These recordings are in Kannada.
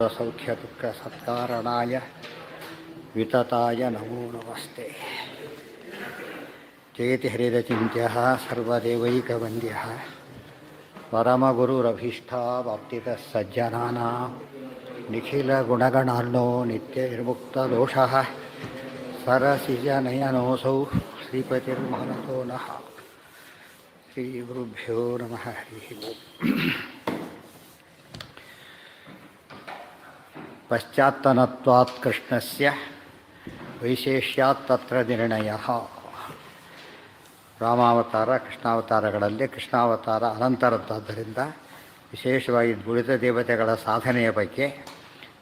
ಸೌಖ್ಯದುಃಖಸತ್ಕಾರಣಾಯ ವಿತತಾಯ ನಮೋ ನಮಸ್ತೆ. ಚೇತಿ ಹರಿರಚಿಂತ್ಯಃ ಸರ್ವದೇವೈಕವಂದ್ಯಃ ಪರಮಗುರುರಭೀಷ್ಟಾವಾಪ್ತಿತಃ ಸಜ್ಜನಾನಾಂ ನಿಖಿಲಗುಣಗಣಾರ್ಣೋ ನಿತ್ಯನಿರ್ಮುಕ್ತದೋಷಃ ಸರಸಿಜನಯನೋऽಸೌ ಶ್ರೀಪತಿರ್ಮಹನತೋ ನಃ. ಶ್ರೀಗುರುಭ್ಯೋ ನಮಃ. ಹರಿ ಓಂ. ಪಶ್ಚಾತ್ತನತ್ವಾತ್ ಕೃಷ್ಣಸ್ಯ ವೈಶೇಷ್ಯಾತ್ ತತ್ರ ನಿರ್ಣಯಃ. ರಾಮಾವತಾರ ಕೃಷ್ಣಾವತಾರಗಳಲ್ಲಿ ಕೃಷ್ಣಾವತಾರ ಅನಂತರದ್ದಾದ್ದರಿಂದ ವಿಶೇಷವಾಗಿ ಉಳಿದ ದೇವತೆಗಳ ಸಾಧನೆಯ ಬಗ್ಗೆ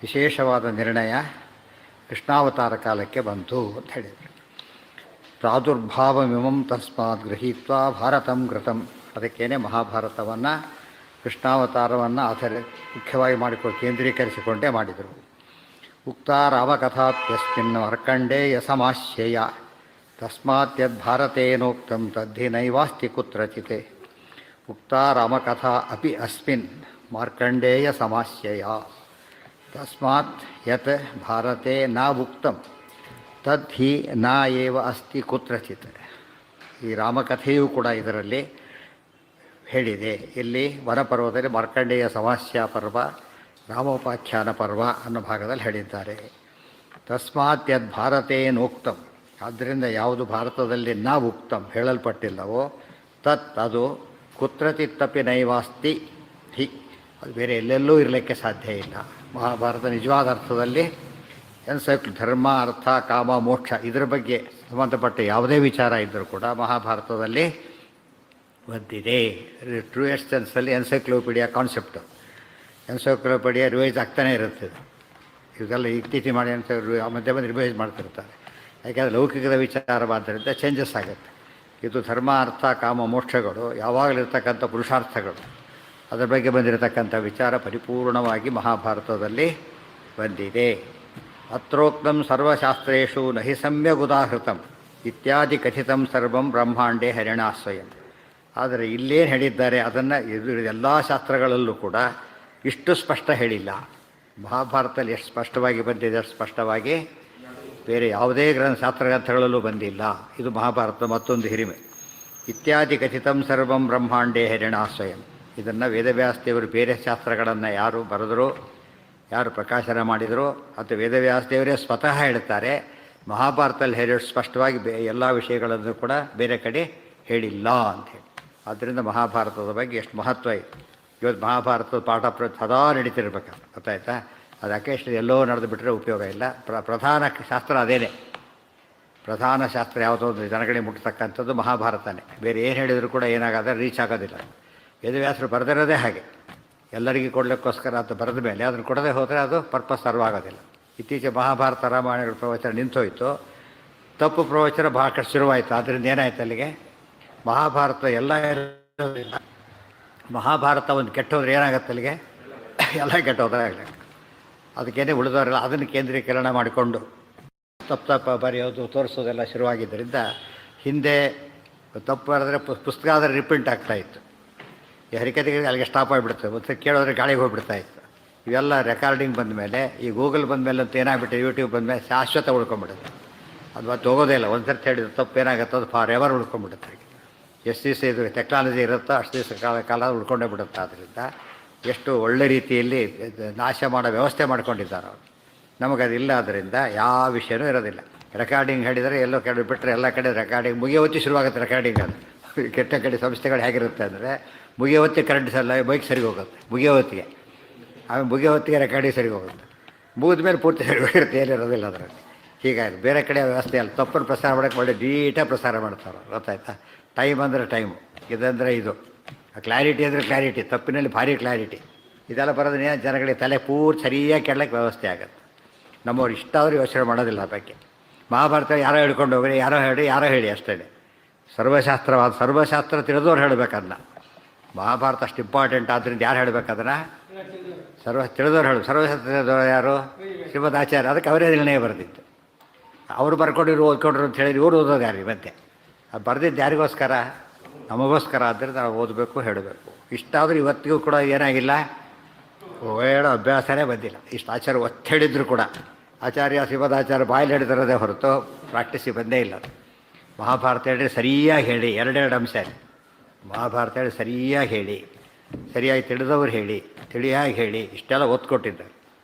ವಿಶೇಷವಾದ ನಿರ್ಣಯ ಕೃಷ್ಣಾವತಾರ ಕಾಲಕ್ಕೆ ಬಂತು ಅಂತ ಹೇಳಿದರು. ಪ್ರಾದುರ್ಭಾವಮಿಮಂ ತಸ್ಮಾತ್ ಗೃಹೀತ್ವಾ ಭಾರತಂ ಕೃತಂ. ಅದಕ್ಕೇನೆ ಮಹಾಭಾರತವನ್ನು ಕೃಷ್ಣಾವತಾರವನ್ನು ಮುಖ್ಯವಾಗಿ ಕೇಂದ್ರೀಕರಿಸಿಕೊಂಡೇ ಮಾಡಿದರು. ಉಕ್ತ ರಾಮಕಥಾಪ್ಯಸ್ಮಿನ್ ಮಾರ್ಕಂಡೇಯ ಸಮಾಶ್ಯಯ ತಸ್ಮಾತ್ ಯದ್ಭಾರತೇನೋಕ್ತಂ ತದ್ಧಿ ನೈವಾಸ್ತಿ ಕುತ್ರಚಿತ್. ಉಕ್ತ ರಾಮಕಥಾ ಅಪಿ ಅಸ್ಮಿನ್ ಮಾರ್ಕಂಡೇಯ ಸಮಾಶ್ಯಯ ತಸ್ಮಾತ್ ಯತ್ ಭಾರತೆ ನ ಉಕ್ತಂ ತದ್ಧಿ ನ ಏವ ಅಸ್ತಿ ಕುತ್ರಚಿತ್. ಈ ರಾಮಕಥೆಯೂ ಕೂಡ ಇದರಲ್ಲಿ ಹೇಳಿದೆ. ಇಲ್ಲಿ ವನಪರ್ವದಲ್ಲಿ ಮಾರ್ಕಂಡೇಯ ಸಮಾಸ್ಯ ಪರ್ವ, ರಾಮೋಪಾಖ್ಯಾನ ಪರ್ವ ಅನ್ನೋ ಭಾಗದಲ್ಲಿ ಹೇಳಿದ್ದಾರೆ. ತಸ್ಮಾತ್ ಯದ್ ಭಾರತೇನೋಕ್ತಂ, ಆದ್ದರಿಂದ ಯಾವುದು ಭಾರತದಲ್ಲಿ ನ ಉಕ್ತಂ ಹೇಳಲ್ಪಟ್ಟಿಲ್ಲವೋ ತತ್ ಅದು ಕುತ್ರಚಿತ್ತಪಿ ನೈವಾಸ್ತಿ ಹಿ, ಅದು ಬೇರೆ ಎಲ್ಲೆಲ್ಲೂ ಇರಲಿಕ್ಕೆ ಸಾಧ್ಯ ಇಲ್ಲ. ಮಹಾಭಾರತ ನಿಜವಾದ ಅರ್ಥದಲ್ಲಿ ಧರ್ಮ ಅರ್ಥ ಕಾಮ ಮೋಕ್ಷ ಇದರ ಬಗ್ಗೆ ಸಂಬಂಧಪಟ್ಟ ಯಾವುದೇ ವಿಚಾರ ಇದ್ದರೂ ಕೂಡ ಮಹಾಭಾರತದಲ್ಲಿ ಬಂದಿದೆ. ಟ್ರೂಯೆಸ್ಟ್ ಸೆನ್ಸಲ್ಲಿ ಎನ್ಸೈಕ್ಲೋಪೀಡಿಯಾ ಕಾನ್ಸೆಪ್ಟು. ಎನ್ಸೈಕ್ಲೋಪೀಡಿಯಾ ರಿವೈಸ್ ಆಗ್ತಾನೆ ಇರುತ್ತೆ. ಇದೆಲ್ಲ ಇತ್ತೀಚೆಗೆ ಮಾಡಿ ಅಂತ ಮಧ್ಯೆ ಮಧ್ಯೆ ರಿವೈಸ್ ಮಾಡ್ತಿರ್ತಾರೆ. ಯಾಕೆಂದರೆ ಲೌಕಿಕದ ವಿಚಾರವಾದ್ದರಿಂದ ಚೇಂಜಸ್ ಆಗುತ್ತೆ. ಇದು ಧರ್ಮ ಅರ್ಥ ಕಾಮ ಮೋಕ್ಷಗಳು ಯಾವಾಗಲಿರ್ತಕ್ಕಂಥ ಪುರುಷಾರ್ಥಗಳು, ಅದರ ಬಗ್ಗೆ ಬಂದಿರತಕ್ಕಂಥ ವಿಚಾರ ಪರಿಪೂರ್ಣವಾಗಿ ಮಹಾಭಾರತದಲ್ಲಿ ಬಂದಿದೆ. ಅತ್ರೋಕ್ತಂ ಸರ್ವಶಾಸ್ತ್ರೇಷು ನಹಿ ಸಮ್ಯಗುದಾಹೃತಂ ಇತ್ಯಾದಿ ಕಥಿತಂ ಸರ್ವಂ ಬ್ರಹ್ಮಾಂಡೇ ಹರಿಣಾಸ್ವಯಂ. ಆದರೆ ಇಲ್ಲೇನು ಹೇಳಿದ್ದಾರೆ ಅದನ್ನು ಎಲ್ಲ ಶಾಸ್ತ್ರಗಳಲ್ಲೂ ಕೂಡ ಇಷ್ಟು ಸ್ಪಷ್ಟ ಹೇಳಿಲ್ಲ. ಮಹಾಭಾರತದಲ್ಲಿ ಎಷ್ಟು ಸ್ಪಷ್ಟವಾಗಿ ಬಂದಿದೆ ಅಷ್ಟು ಸ್ಪಷ್ಟವಾಗಿ ಬೇರೆ ಯಾವುದೇ ಶಾಸ್ತ್ರಗ್ರಂಥಗಳಲ್ಲೂ ಬಂದಿಲ್ಲ. ಇದು ಮಹಾಭಾರತದ ಮತ್ತೊಂದು ಹಿರಿಮೆ. ಇತ್ಯಾದಿ ಕಥಿತಂ ಸರ್ವಂ ಬ್ರಹ್ಮಾಂಡೇ ಹರಿಣಾಸ್ವಯಂ. ಇದನ್ನು ವೇದವ್ಯಾಸದೇವರು ಬೇರೆ ಶಾಸ್ತ್ರಗಳನ್ನು ಯಾರು ಬರೆದರೋ ಯಾರು ಪ್ರಕಾಶನ ಮಾಡಿದರೋ ಅದು ವೇದವ್ಯಾಸದೇವರೇ ಸ್ವತಃ ಹೇಳ್ತಾರೆ. ಮಹಾಭಾರತದಲ್ಲಿ ಹೇಳಿ ಸ್ಪಷ್ಟವಾಗಿ ಎಲ್ಲ ವಿಷಯಗಳನ್ನು ಕೂಡ ಬೇರೆ ಕಡೆ ಹೇಳಿಲ್ಲ ಅಂಥೇಳಿ. ಆದ್ದರಿಂದ ಮಹಾಭಾರತದ ಬಗ್ಗೆ ಎಷ್ಟು ಮಹತ್ವ ಇದೆ. ಇವತ್ತು ಮಹಾಭಾರತದ ಪಾಠ ಸದಾ ನಡೀತಿರ್ಬೇಕು, ಗೊತ್ತಾಯ್ತಾ? ಅದು ಅಕೇಶನ್ ಎಲ್ಲೋ ನಡೆದು ಬಿಟ್ಟರೆ ಉಪಯೋಗ ಇಲ್ಲ. ಪ್ರಧಾನ ಶಾಸ್ತ್ರ ಅದೇನೆ. ಪ್ರಧಾನ ಶಾಸ್ತ್ರ ಯಾವುದೋ ಒಂದು ಜನಗಳಿಗೆ ಮುಟ್ಟತಕ್ಕಂಥದ್ದು ಮಹಾಭಾರತನೇ. ಬೇರೆ ಏನು ಹೇಳಿದರೂ ಕೂಡ ಏನಾಗಾದರೆ ರೀಚ್ ಆಗೋದಿಲ್ಲ. ವೇದವ್ಯಾಸರು ಬರೆದಿರೋದೇ ಹಾಗೆ, ಎಲ್ಲರಿಗೂ ಕೊಡಲಿಕ್ಕೋಸ್ಕರ ಅಂತ ಬರೆದ ಮೇಲೆ ಅದನ್ನು ಕೊಡದೆ ಹೋದರೆ ಅದು ಪರ್ಪಸ್ ಸರ್ವ್ ಆಗೋದಿಲ್ಲ. ಇತ್ತೀಚೆಗೆ ಮಹಾಭಾರತ ರಾಮಾಯಣಗಳ ಪ್ರವಚನ ನಿಂತೋಯ್ತು, ತಪ್ಪು ಪ್ರವಚನ ಭಾಳ ಕಷ್ಟ ಶುರುವಾಯಿತು. ಆದ್ದರಿಂದ ಏನಾಯ್ತು ಅಲ್ಲಿಗೆ? ಮಹಾಭಾರತ ಎಲ್ಲ ಇರೋದಿಲ್ಲ. ಮಹಾಭಾರತ ಒಂದು ಕೆಟ್ಟೋದ್ರೆ ಏನಾಗುತ್ತೆ ಅಲ್ಲಿಗೆ? ಎಲ್ಲ ಕೆಟ್ಟೋದ್ರೆ ಆಗಲಿ. ಅದಕ್ಕೇನೆ ಉಳಿದವರೆಲ್ಲ ಅದನ್ನು ಕೇಂದ್ರೀಕರಣ ಮಾಡಿಕೊಂಡು ತಪ್ಪು ಬರೆಯೋದು ತೋರಿಸೋದೆಲ್ಲ ಶುರುವಾಗಿದ್ದರಿಂದ ಹಿಂದೆ ತಪ್ಪು ಬರೆದ್ರೆ ಪುಸ್ತಕ ಆದರೆ ರಿಪ್ರಿಂಟ್ ಆಗ್ತಾಯಿತ್ತು. ಈ ಹರಿಕತೆಗಳಿಗೆ ಅಲ್ಲಿಗೆ ಸ್ಟಾಪ್ ಆಗಿಬಿಡುತ್ತೆ. ಒಂದು ಕೇಳೋದ್ರೆ ಗಾಳಿಗೆ ಹೋಗ್ಬಿಡ್ತಾಯಿತ್ತು. ಇವೆಲ್ಲ ರೆಕಾರ್ಡಿಂಗ್ ಬಂದ ಮೇಲೆ, ಈ ಗೂಗಲ್ ಬಂದ ಮೇಲೆ ಅಂತ ಏನಾಗ್ಬಿಟ್ಟು ಯೂಟ್ಯೂಬ್ ಬಂದ ಮೇಲೆ ಶಾಶ್ವತ ಉಳ್ಕೊಂಬಿಡುತ್ತೆ. ಅದು ಮತ್ತೆ ಹೋಗೋದೇ ಇಲ್ಲ. ಒಂದು ಸರ್ತಿ ಹೇಳಿದ್ರೆ ತಪ್ಪು ಏನಾಗುತ್ತೆ ಅದು ಫಾರ್ ಎವರ್ ಉಳ್ಕೊಂಬಿಡುತ್ತೆ. ಎಷ್ಟು ದಿವಸ ಇದು ಟೆಕ್ನಾಲಜಿ ಇರುತ್ತೋ ಅಷ್ಟು ದಿವಸ ಕಾಲ ಉಳ್ಕೊಂಡೇ ಬಿಡುತ್ತೆ. ಆದ್ದರಿಂದ ಎಷ್ಟು ಒಳ್ಳೆ ರೀತಿಯಲ್ಲಿ ನಾಶ ಮಾಡೋ ವ್ಯವಸ್ಥೆ ಮಾಡ್ಕೊಂಡಿದ್ದಾರೆ ಅವರು. ನಮಗದಿಲ್ಲ. ಆದ್ದರಿಂದ ಯಾವ ವಿಷಯನೂ ಇರೋದಿಲ್ಲ. ರೆಕಾರ್ಡಿಂಗ್ ಹೇಳಿದರೆ ಎಲ್ಲೋ ಕಡೆ ಬಿಟ್ಟರೆ ಎಲ್ಲ ಕಡೆ ರೆಕಾರ್ಡಿಂಗ್ ಮುಗಿಯವತ್ತಿ ಶುರುವಾಗುತ್ತೆ. ರೆಕಾರ್ಡಿಂಗ್ ಅದು ಕೆಟ್ಟ ಕಡೆ ಸಂಸ್ಥೆಗಳು ಹೇಗಿರುತ್ತೆ ಅಂದರೆ ಮುಗಿಯವತ್ತಿ ಕರೆಂಟ್ ಸಲ್ಲ ಬೈಕ್ ಸರಿಗೆ ಹೋಗುತ್ತೆ ಮುಗಿಯವತ್ತಿಗೆ. ಆಮೇಲೆ ಮುಗಿಯವತ್ತಿಗೆ ರೆಕಾರ್ಡಿಂಗ್ ಸರಿಗೆ ಹೋಗುತ್ತೆ. ಮುಗಿದ ಮೇಲೆ ಪೂರ್ತಿ ಸರಿ ಹೋಗಿರುತ್ತೆ, ಏನಿರೋದಿಲ್ಲ ಅದರಲ್ಲಿ. ಹೀಗಾಗಿ ಬೇರೆ ಕಡೆ ವ್ಯವಸ್ಥೆ ಅಲ್ಲ. ತಪ್ಪನ್ನು ಪ್ರಸಾರ ಮಾಡೋಕ್ಕೆ ಒಳ್ಳೆ ನೀಟಾಗಿ ಪ್ರಸಾರ ಮಾಡ್ತಾರೆ, ಗೊತ್ತಾಯ್ತಾ? ಟೈಮ್ ಅಂದರೆ ಟೈಮು, ಇದಂದರೆ ಇದು. ಕ್ಲಾರಿಟಿ ಅಂದರೆ ಕ್ಲಾರಿಟಿ, ತಪ್ಪಿನಲ್ಲಿ ಭಾರಿ ಕ್ಲಾರಿಟಿ. ಇದೆಲ್ಲ ಬರೋದನ್ನೇ ಜನಗಳಿಗೆ ತಲೆ ಪೂರ್ತಿ ಸರಿಯಾಗಿ ಕೆಡಲಿಕ್ಕೆ ವ್ಯವಸ್ಥೆ ಆಗುತ್ತೆ. ನಮ್ಮವ್ರು ಇಷ್ಟ ಆದರೂ ಯೋಚನೆ ಮಾಡೋದಿಲ್ಲ ಆ ಬಗ್ಗೆ. ಮಹಾಭಾರತ ಯಾರೋ ಹೇಳ್ಕೊಂಡು ಹೋಗ್ರಿ, ಯಾರೋ ಹೇಳಿ ಅಷ್ಟೇ. ಸರ್ವಶಾಸ್ತ್ರ ತಿಳಿದವ್ರು ಹೇಳಬೇಕನ್ನ. ಮಹಾಭಾರತ ಅಷ್ಟು ಇಂಪಾರ್ಟೆಂಟ್ ಆದ್ದರಿಂದ ಯಾರು ಹೇಳಬೇಕದನ್ನು? ತಿಳಿದವ್ರು ಸರ್ವಶಾಸ್ತ್ರ ತಿಳಿದವರು ಯಾರು? ಶ್ರೀಮದ್ ಆಚಾರ್ಯ. ಅದಕ್ಕೆ ಅವರೇ ನಿರ್ಣಯ ಬರೆದಿತ್ತು. ಅವರು ಬರ್ಕೊಂಡಿರು ಓದ್ಕೊಂಡ್ರು ಅಂತ ಹೇಳಿದ್ರು. ಇವರು ಓದೋದು ಯಾರು ಮತ್ತೆ? ಅದು ಬರೆದಿದ್ದು ಯಾರಿಗೋಸ್ಕರ? ನಮಗೋಸ್ಕರ. ಆದ್ದರಿಂದ ನಾವು ಓದಬೇಕು, ಹೇಳಬೇಕು. ಇಷ್ಟಾದರೂ ಇವತ್ತಿಗೂ ಕೂಡ ಏನಾಗಿಲ್ಲ, ಹೇಳೋ ಅಭ್ಯಾಸನೇ ಬಂದಿಲ್ಲ. ಇಷ್ಟು ಆಚಾರ್ಯ ಒತ್ತು ಹೇಳಿದ್ರು ಕೂಡ ಆಚಾರ್ಯ ಶ್ರೀಮದಾಚಾರ್ಯ ಬಾಯಲ್ಲಿ ಹಿಡಿದಿರೋದೇ ಹೊರತು ಪ್ರಾಕ್ಟೀಸಿಗೆ ಬಂದೇ ಇಲ್ಲ. ಮಹಾಭಾರತ ಹೇಳಿದ್ರೆ ಸರಿಯಾಗಿ ಹೇಳಿ, ಎರಡೆರಡು ಅಂಶ ಇದೆ. ಮಹಾಭಾರತ ಹೇಳಿ ಸರಿಯಾಗಿ ಹೇಳಿ, ಸರಿಯಾಗಿ ತಿಳಿದವ್ರು ಹೇಳಿ, ತಿಳಿಯಾಗಿ ಹೇಳಿ, ಇಷ್ಟೆಲ್ಲ ಒತ್ತು ಕೊಟ್ಟಿದ್ದಾರೆ.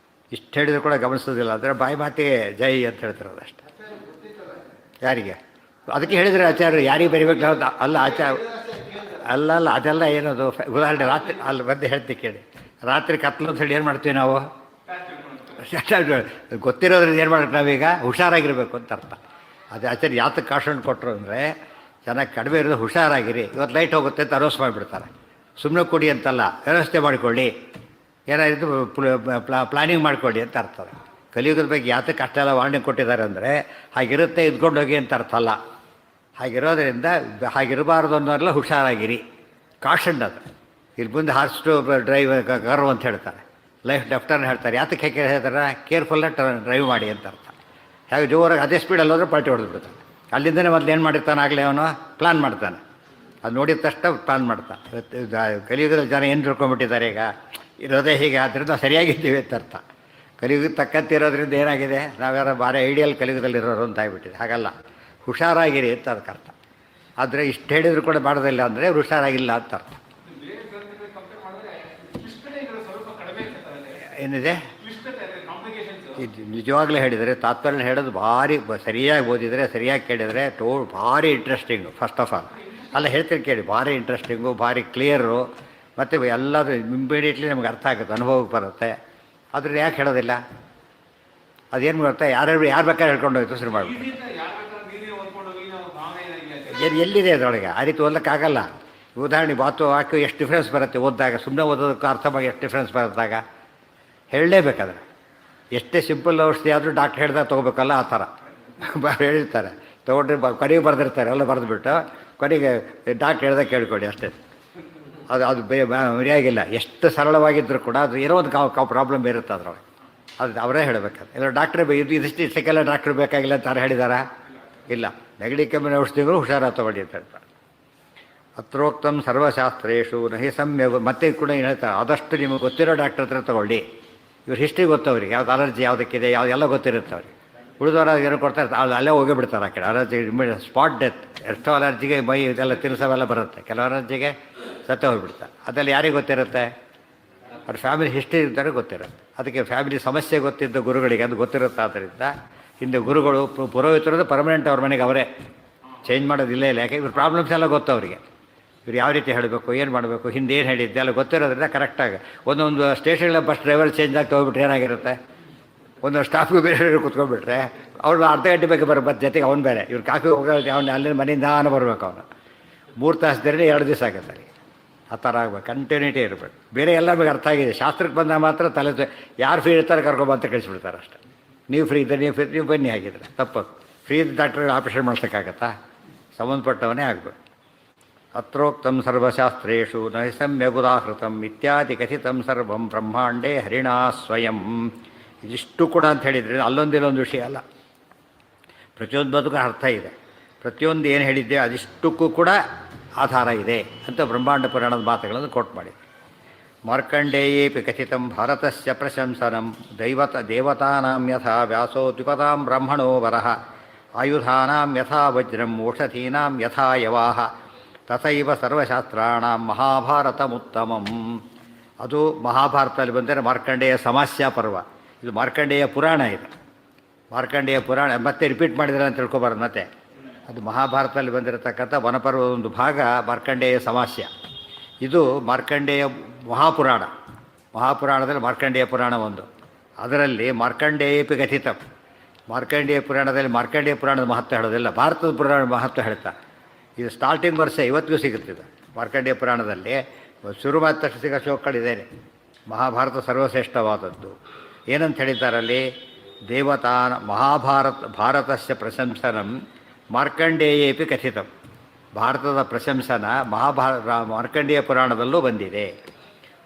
ಇಷ್ಟು ಹೇಳಿದ್ರು ಕೂಡ ಗಮನಿಸೋದಿಲ್ಲ. ಅಂದರೆ ಬಾಯಿ ಮಾತಿಗೆ ಜೈ ಅಂತ ಹೇಳ್ತಿರೋದು ಅಷ್ಟೆ. ಯಾರಿಗೆ ಅದಕ್ಕೆ ಹೇಳಿದರೆ ಆಚಾರ್ಯರು ಯಾರಿಗೆ ಬರಿಬೇಕು ಅಲ್ಲ ಅಲ್ಲ ಅದೆಲ್ಲ ಏನದು ಉದಾಹರಣೆ ರಾತ್ರಿ ಅಲ್ಲಿ ಬಂದು ಹೇಳ್ತೀವಿ ಕೇಳಿ. ರಾತ್ರಿ ಕತ್ಲು ಅಂತ ಹೇಳಿ ಏನು ಮಾಡ್ತೀವಿ ನಾವು? ಗೊತ್ತಿರೋದ್ರಿಂದ ಏನು ಮಾಡ್ಬೇಕು ನಾವೀಗ? ಹುಷಾರಾಗಿರ್ಬೇಕು ಅಂತ ಅರ್ಥ. ಅದು ಆಚಾರ್ಯ ಯಾತಕ್ಕೆ ಕಾಶನ್ ಕೊಟ್ಟರು ಅಂದರೆ ಚೆನ್ನಾಗಿ ಕಡಿಮೆ ಇರೋದು ಹುಷಾರಾಗಿರಿ, ಇವತ್ತು ಲೈಟ್ ಹೋಗುತ್ತೆ ಅಂತ ಅನೌನ್ಸ್ ಮಾಡಿಬಿಡ್ತಾರೆ. ಸುಮ್ಮನೆ ಕೊಡಿ ಅಂತಲ್ಲ, ವ್ಯವಸ್ಥೆ ಮಾಡಿಕೊಳ್ಳಿ, ಏನಾಯಿತು ಪ್ಲಾನಿಂಗ್ ಮಾಡಿಕೊಳ್ಳಿ ಅಂತ ಅರ್ಥ. ಕಲಿಯುಗದ ಬಗ್ಗೆ ಯಾತಕ್ಕೆ ಅಷ್ಟೆಲ್ಲ ವಾರ್ನಿಂಗ್ ಕೊಟ್ಟಿದ್ದಾರೆ ಅಂದರೆ ಹಾಗಿರುತ್ತೆ ಇದ್ಕೊಂಡು ಹೋಗಿ ಅಂತ ಅರ್ಥ ಅಲ್ಲ. ಹಾಗಿರೋದ್ರಿಂದ ಹಾಗಿರಬಾರ್ದು ಅನ್ನೋರೆಲ್ಲ ಹುಷಾರಾಗಿರಿ, ಕಾಷನ್ ಅದು. ಇಲ್ಲಿ ಮುಂದೆ ಹಾರ್ಸ್ ಟು ಡ್ರೈವ್ ಕರ್ವ್ ಅಂತ ಹೇಳ್ತಾರೆ, ಲೈಫ್ ಲೆಫ್ಟರ್ನ್ ಹೇಳ್ತಾರೆ. ಯಾತಕ್ಕೆ ಹೇಗೆ ಹೇಳ್ತಾರೆ? ಕೇರ್ಫುಲ್ಲಾಗಿ ಡ್ರೈವ್ ಮಾಡಿ ಅಂತ ಅರ್ಥ. ಹಾಗೆ ಜೋರಾಗಿ ಅದೇ ಸ್ಪೀಡಲ್ಲಿ ಹೋದ್ರೆ ಪಲ್ಟಿ ಹೊಡೆದು ಬಿಡ್ತಾನೆ. ಅಲ್ಲಿಂದನೇ ಮೊದಲು ಏನು ಮಾಡಿರ್ತಾನೆ, ಆಗಲೇ ಅವನು ಪ್ಲ್ಯಾನ್ ಮಾಡ್ತಾನೆ. ಅದು ನೋಡಿದ ತಕ್ಷಣ ಪ್ಲ್ಯಾನ್ ಮಾಡ್ತಾನೆ. ಕಲಿಯುಗದಲ್ಲಿ ಜನ ಏನು ತಿಳ್ಕೊಂಡ್ಬಿಟ್ಟಿದ್ದಾರೆ, ಈಗ ಇರೋದೇ ಹೀಗೆ, ಆದ್ದರಿಂದ ಸರಿಯಾಗಿದ್ದೀವಿ ಅಂತ ಅರ್ಥ. ಕಲಿಯುಗಕ್ಕೆ ತಕ್ಕಂತೆ ಇರೋದ್ರಿಂದ ಏನಾಗಿದೆ, ನಾವ್ಯಾರ ಭಾರಿ ಐಡಿಯಲ್ ಕಲಿಯುಗದಲ್ಲಿ ಇರೋರು ಅಂತ ಆಗಿಬಿಟ್ಟಿದೆ. ಹಾಗಲ್ಲ, ಹುಷಾರಾಗಿರಿ ಅಂತ ಅದಕ್ಕೆ ಅರ್ಥ. ಆದರೆ ಇಷ್ಟು ಹೇಳಿದ್ರು ಕೂಡ ಮಾಡೋದಿಲ್ಲ ಅಂದರೆ ಹುಷಾರಾಗಿಲ್ಲ ಅಂತ ಅರ್ಥ. ಏನಿದೆ ಇದು ನಿಜವಾಗ್ಲೂ ಹೇಳಿದರೆ ತಾತ್ಪರ್ಯ ಹೇಳೋದು ಭಾರಿ ಸರಿಯಾಗಿ ಓದಿದರೆ, ಸರಿಯಾಗಿ ಕೇಳಿದರೆ ಭಾರಿ ಇಂಟ್ರೆಸ್ಟಿಂಗು. ಫಸ್ಟ್ ಆಫ್ ಆಲ್ ಅಲ್ಲ ಹೇಳ್ತೀನಿ ಕೇಳಿ, ಭಾರಿ ಇಂಟ್ರೆಸ್ಟಿಂಗು, ಭಾರಿ ಕ್ಲಿಯರು, ಮತ್ತು ಎಲ್ಲದು ಇಮಿಡಿಯೇಟ್ಲಿ ನಮ್ಗೆ ಅರ್ಥ ಆಗುತ್ತೆ, ಅನುಭವಕ್ಕೆ ಬರುತ್ತೆ. ಆದ್ರೆ ಯಾಕೆ ಹೇಳೋದಿಲ್ಲ? ಅದೇನು ಬರುತ್ತೆ, ಯಾರು ಬೇಕಾದ್ರೆ ಹೇಳ್ಕೊಂಡು ಹೋಯ್ತು ಶುರು ಮಾಡಿಬಿಟ್ಟು ಎಲ್ಲಿದೆ ಅದರೊಳಗೆ? ಆ ರೀತಿ ಓದಲಿಕ್ಕಾಗಲ್ಲ. ಉದಾಹರಣೆ ಮಾತು ವಾಕ್ಯ ಎಷ್ಟು ಡಿಫ್ರೆನ್ಸ್ ಬರುತ್ತೆ ಓದಿದಾಗ, ಸುಮ್ಮನೆ ಓದೋದಕ್ಕೂ ಅರ್ಥ ಮಾಡಿ ಎಷ್ಟು ಡಿಫ್ರೆನ್ಸ್ ಬರುತ್ತಾಗ ಹೇಳಲೇಬೇಕಾದ್ರೆ. ಎಷ್ಟೇ ಸಿಂಪಲ್ ಔಷಧಿ ಆದರೂ ಡಾಕ್ಟ್ರ್ ಹೇಳ್ದಾಗ ತೊಗೋಬೇಕಲ್ಲ, ಆ ಥರ ಹೇಳಿರ್ತಾರೆ. ತೊಗೊಂಡ್ರೆ ಕೊನೆಗೆ ಬರೆದಿರ್ತಾರೆ, ಎಲ್ಲ ಬರೆದುಬಿಟ್ಟು ಕೊನೆಗೆ ಡಾಕ್ಟ್ರ್ ಹೇಳ್ದಾಗ ಕೇಳ್ಕೊಡಿ ಅಷ್ಟೇ. ಅದು ಮರ್ಯಾಗಿಲ್ಲ. ಎಷ್ಟು ಸರಳವಾಗಿದ್ದರೂ ಕೂಡ ಅದು ಏನೋ ಒಂದು ಪ್ರಾಬ್ಲಮ್ ಇರುತ್ತೆ ಅದರೊಳಗೆ. ಅದು ಅವರೇ ಹೇಳಬೇಕಾದ್ರೆ. ಇಲ್ಲ ಡಾಕ್ಟ್ರೇ ಇಷ್ಟಕ್ಕೆಲ್ಲ ಡಾಕ್ಟ್ರ್ ಬೇಕಾಗಿಲ್ಲ ಅಂತ ಯಾರು ಹೇಳಿದಾರಾ? ಇಲ್ಲ. ನೆಗಡಿ ಕೆಮ್ಮಿನ ಔಷಧಿಗಳು ಹುಷಾರಾಗಿ ತೊಗೊಳ್ಳಿ ಅಂತ ಹೇಳ್ತಾರೆ. ಅತ್ರೋಕ್ತಂ ಸರ್ವಶಾಸ್ತ್ರೇಶು ನಹಿ ಸಮ್ಯ. ಮತ್ತೆ ಕೂಡ ಏನು ಹೇಳ್ತಾರೆ, ಆದಷ್ಟು ನಿಮಗೆ ಗೊತ್ತಿರೋ ಡಾಕ್ಟ್ರ್ ಹತ್ರ ತೊಗೊಳ್ಳಿ. ಇವ್ರು ಹಿಸ್ಟ್ರಿ ಗೊತ್ತವ್ರಿಗೆ, ಯಾವ್ದು ಅಲರ್ಜಿ ಯಾವುದಕ್ಕಿದೆ, ಎಲ್ಲ ಗೊತ್ತಿರುತ್ತೆ ಅವ್ರಿಗೆ. ಉಳಿದವರು ಏನೋ ಕೊಡ್ತಾರೆ, ಅಲ್ಲೇ ಹೋಗೇ ಬಿಡ್ತಾರೆ ಆ ಕಡೆ. Allergy spot death. ಎಷ್ಟೋ ಅಲರ್ಜಿಗೆ ಮೈ ಇದೆಲ್ಲ ತಿನ್ಸವೆಲ್ಲ ಬರುತ್ತೆ, ಕೆಲವು ಅಲರ್ಜಿಗೆ ಸತ್ತೇ ಹೋಗಿಬಿಡ್ತಾರೆ. ಅದೆಲ್ಲ ಯಾರಿಗೆ ಗೊತ್ತಿರುತ್ತೆ? ಅವ್ರ ಫ್ಯಾಮಿಲಿ ಹಿಸ್ಟ್ರಿ ಇರ್ತಾರೆ ಗೊತ್ತಿರುತ್ತೆ. ಅದಕ್ಕೆ ಫ್ಯಾಮಿಲಿ ಸಮಸ್ಯೆ ಗೊತ್ತಿದ್ದ ಗುರುಗಳಿಗೆ ಅದು ಗೊತ್ತಿರುತ್ತೆ. ಆದ್ದರಿಂದ ಹಿಂದೆ ಗುರುಗಳು ಪುರೋಹಿತರದ್ದು ಪರ್ಮನೆಂಟ್ ಅವ್ರ ಮನೆಗೆ ಅವರೇ, ಚೇಂಜ್ ಮಾಡೋದಿಲ್ಲ. ಇಲ್ಲ, ಯಾಕೆ ಇವ್ರ ಪ್ರಾಬ್ಲಮ್ಸ್ ಎಲ್ಲ ಗೊತ್ತು ಅವರಿಗೆ. ಇವ್ರು ಯಾವ ರೀತಿ ಹೇಳಬೇಕು, ಏನು ಮಾಡಬೇಕು, ಹಿಂದೆ ಏನು ಹೇಳಿದ್ದೆ ಎಲ್ಲ ಗೊತ್ತಿರೋದ್ರಿಂದ ಕರೆಕ್ಟಾಗಿ ಒಂದೊಂದು ಸ್ಟೇಷನ್ಗಳ ಬಸ್ ಡ್ರೈವರ್ ಚೇಂಜ್ ಆಗ್ತಾ ಹೋಗ್ಬಿಟ್ರೆ ಏನಾಗಿರುತ್ತೆ, ಒಂದೊಂದು ಸ್ಟಾಫ್ಗೆ ಬೇರೆ ಕೂತ್ಕೊಂಡ್ಬಿಟ್ರೆ ಅವ್ರು ಅರ್ಧ ಗಂಟೆ ಬೇಕು ಬರೋ ಜೊತೆಗೆ ಅವ್ನು ಬೇರೆ. ಇವ್ರು ಕಾಫಿ ಹೋಗೋ ಅವ್ನು ಅಲ್ಲಿಂದ ಮನೆಯಿಂದ ಬರಬೇಕು. ಅವನು 3 ತಾಸು ಬೇರೆ 2 ದಿವಸ ಆಗುತ್ತೆ. ಆ ಥರ ಆಗ್ಬೇಕು, ಕಂಟಿನ್ಯೂಟಿ ಇರಬೇಕು. ಬೇರೆ ಎಲ್ಲ ನಮಗೆ ಅರ್ಥ ಆಗಿದೆ. ಶಾಸ್ತ್ರಕ್ಕೆ ಬಂದಾಗ ಮಾತ್ರ ತಲೆ ಯಾರು ಫ್ರೀ ಇರ್ತಾರೆ ಕರ್ಕೊಂಬಂತ ಕಳಿಸ್ಬಿಡ್ತಾರೆ ಅಷ್ಟೇ. ನೀವು ಫ್ರೀ ಇದ್ದರೆ ನೀವು ಬನ್ನಿ, ಆಗಿದ್ರೆ ತಪ್ಪದು. ಫ್ರೀ ಇದ್ದ ಡಾಕ್ಟ್ರಿಗೆ ಆಪರೇಷನ್ ಮಾಡ್ಸೋಕ್ಕಾಗತ್ತಾ? ಸಂಬಂಧಪಟ್ಟವನೇ ಆಗಬೇಕು. ಅತ್ರೋಕ್ತಂ ಸರ್ವಶಾಸ್ತ್ರೇಷು ನ ಸಮ್ಯಗುದಾಹೃತಂ ಇತ್ಯಾದಿ ಕಥಿತಂ ಸರ್ವಂ ಬ್ರಹ್ಮಾಂಡೇ ಹರಿಣಾ ಸ್ವಯಂ. ಇದಿಷ್ಟು ಕೂಡ ಅಂತ ಹೇಳಿದರೆ ಅಲ್ಲೊಂದಿಲ್ಲೊಂದು ವಿಷಯ ಅಲ್ಲ, ಪ್ರತಿಯೊಂದಕ್ಕೂ ಅರ್ಥ ಇದೆ. ಪ್ರತಿಯೊಂದು ಏನು ಹೇಳಿದ್ದೆ ಅದಿಷ್ಟಕ್ಕೂ ಕೂಡ ಆಧಾರ ಇದೆ ಅಂತ ಬ್ರಹ್ಮಾಂಡ ಪುರಾಣದ ಮಾತುಗಳನ್ನು ಕೋಟ್ ಮಾಡಿ. ಮಾರ್ಕಂಡೇಯೇಪಿ ಕಥಿತಂ ಭಾರತಸ್ಯ ಪ್ರಶಂಸನಂ ದೇವತಾನಾಂ ಯಥಾ ವ್ಯಾಸೋ ದ್ವಿಪದಾಂ ಬ್ರಹ್ಮಣೋ ವರಃ ಆಯುಧಾನಾಂ ಯಥಾ ವಜ್ರಂ ಓಷಧೀನಾಂ ಯಥಾ ಯವಾಹ ತಥೈವ ಸರ್ವಶಾಸ್ತ್ರಾಣಾಂ ಮಹಾಭಾರತಮುತ್ತಮಂ. ಅದು ಮಹಾಭಾರತದಲ್ಲಿ ಬಂದರೆ ಮಾರ್ಕಂಡೇಯ ಸಮಾಸ್ಯ ಪರ್ವ. ಇದು ಮಾರ್ಕಂಡೇಯ ಪುರಾಣ. ಇದೆ ಮಾರ್ಕಂಡೇಯ ಪುರಾಣ. ಮತ್ತೆ ರಿಪೀಟ್ ಮಾಡಿದ್ರೆ ಅಂತ ತಿಳ್ಕೊಬಾರ್ದು. ಮತ್ತೆ ಅದು ಮಹಾಭಾರತದಲ್ಲಿ ಬಂದಿರತಕ್ಕಂಥ ವನಪರ್ವದ ಒಂದು ಭಾಗ ಮಾರ್ಕಂಡೇಯ ಸಮಾಸ್ಯ. ಇದು ಮಾರ್ಕಂಡೇಯ ಮಹಾಪುರಾಣ. ಮಹಾಪುರಾಣದಲ್ಲಿ ಮಾರ್ಕಂಡೇಯ ಪುರಾಣ ಒಂದು. ಅದರಲ್ಲಿ ಮಾರ್ಕಂಡೇಯಪಿ ಕಥಿತ. ಮಾರ್ಕಂಡೇಯ ಪುರಾಣದಲ್ಲಿ ಮಾರ್ಕಂಡೇಯ ಪುರಾಣದ ಮಹತ್ವ ಹೇಳೋದಿಲ್ಲ, ಭಾರತದ ಪುರಾಣ ಮಹತ್ವ ಹೇಳ್ತಾರೆ. ಇದು ಸ್ಟಾರ್ಟಿಂಗ್ ವರ್ಷ ಇವತ್ತಿಗೂ ಸಿಗುತ್ತಿದೆ. ಮಾರ್ಕಂಡೇಯ ಪುರಾಣದಲ್ಲಿ ಶುರು ಮಾಡಿದ ತಕ್ಷಣ ಸಿಗೋ ಶ್ಲೋಕಗಳಿದ್ದೇನೆ. ಮಹಾಭಾರತ ಸರ್ವಶ್ರೇಷ್ಠವಾದದ್ದು. ಏನಂತ ಹೇಳಿದ್ದಾರಲ್ಲಿ? ದೇವತಾನ ಭಾರತಸ್ಯ ಪ್ರಶಂಸನಂ ಮಾರ್ಕಂಡೇಯೇಪಿ ಕಥಿತಂ. ಭಾರತದ ಪ್ರಶಂಸನ ಮಾರ್ಕಂಡೇಯ ಪುರಾಣದಲ್ಲೂ ಬಂದಿದೆ.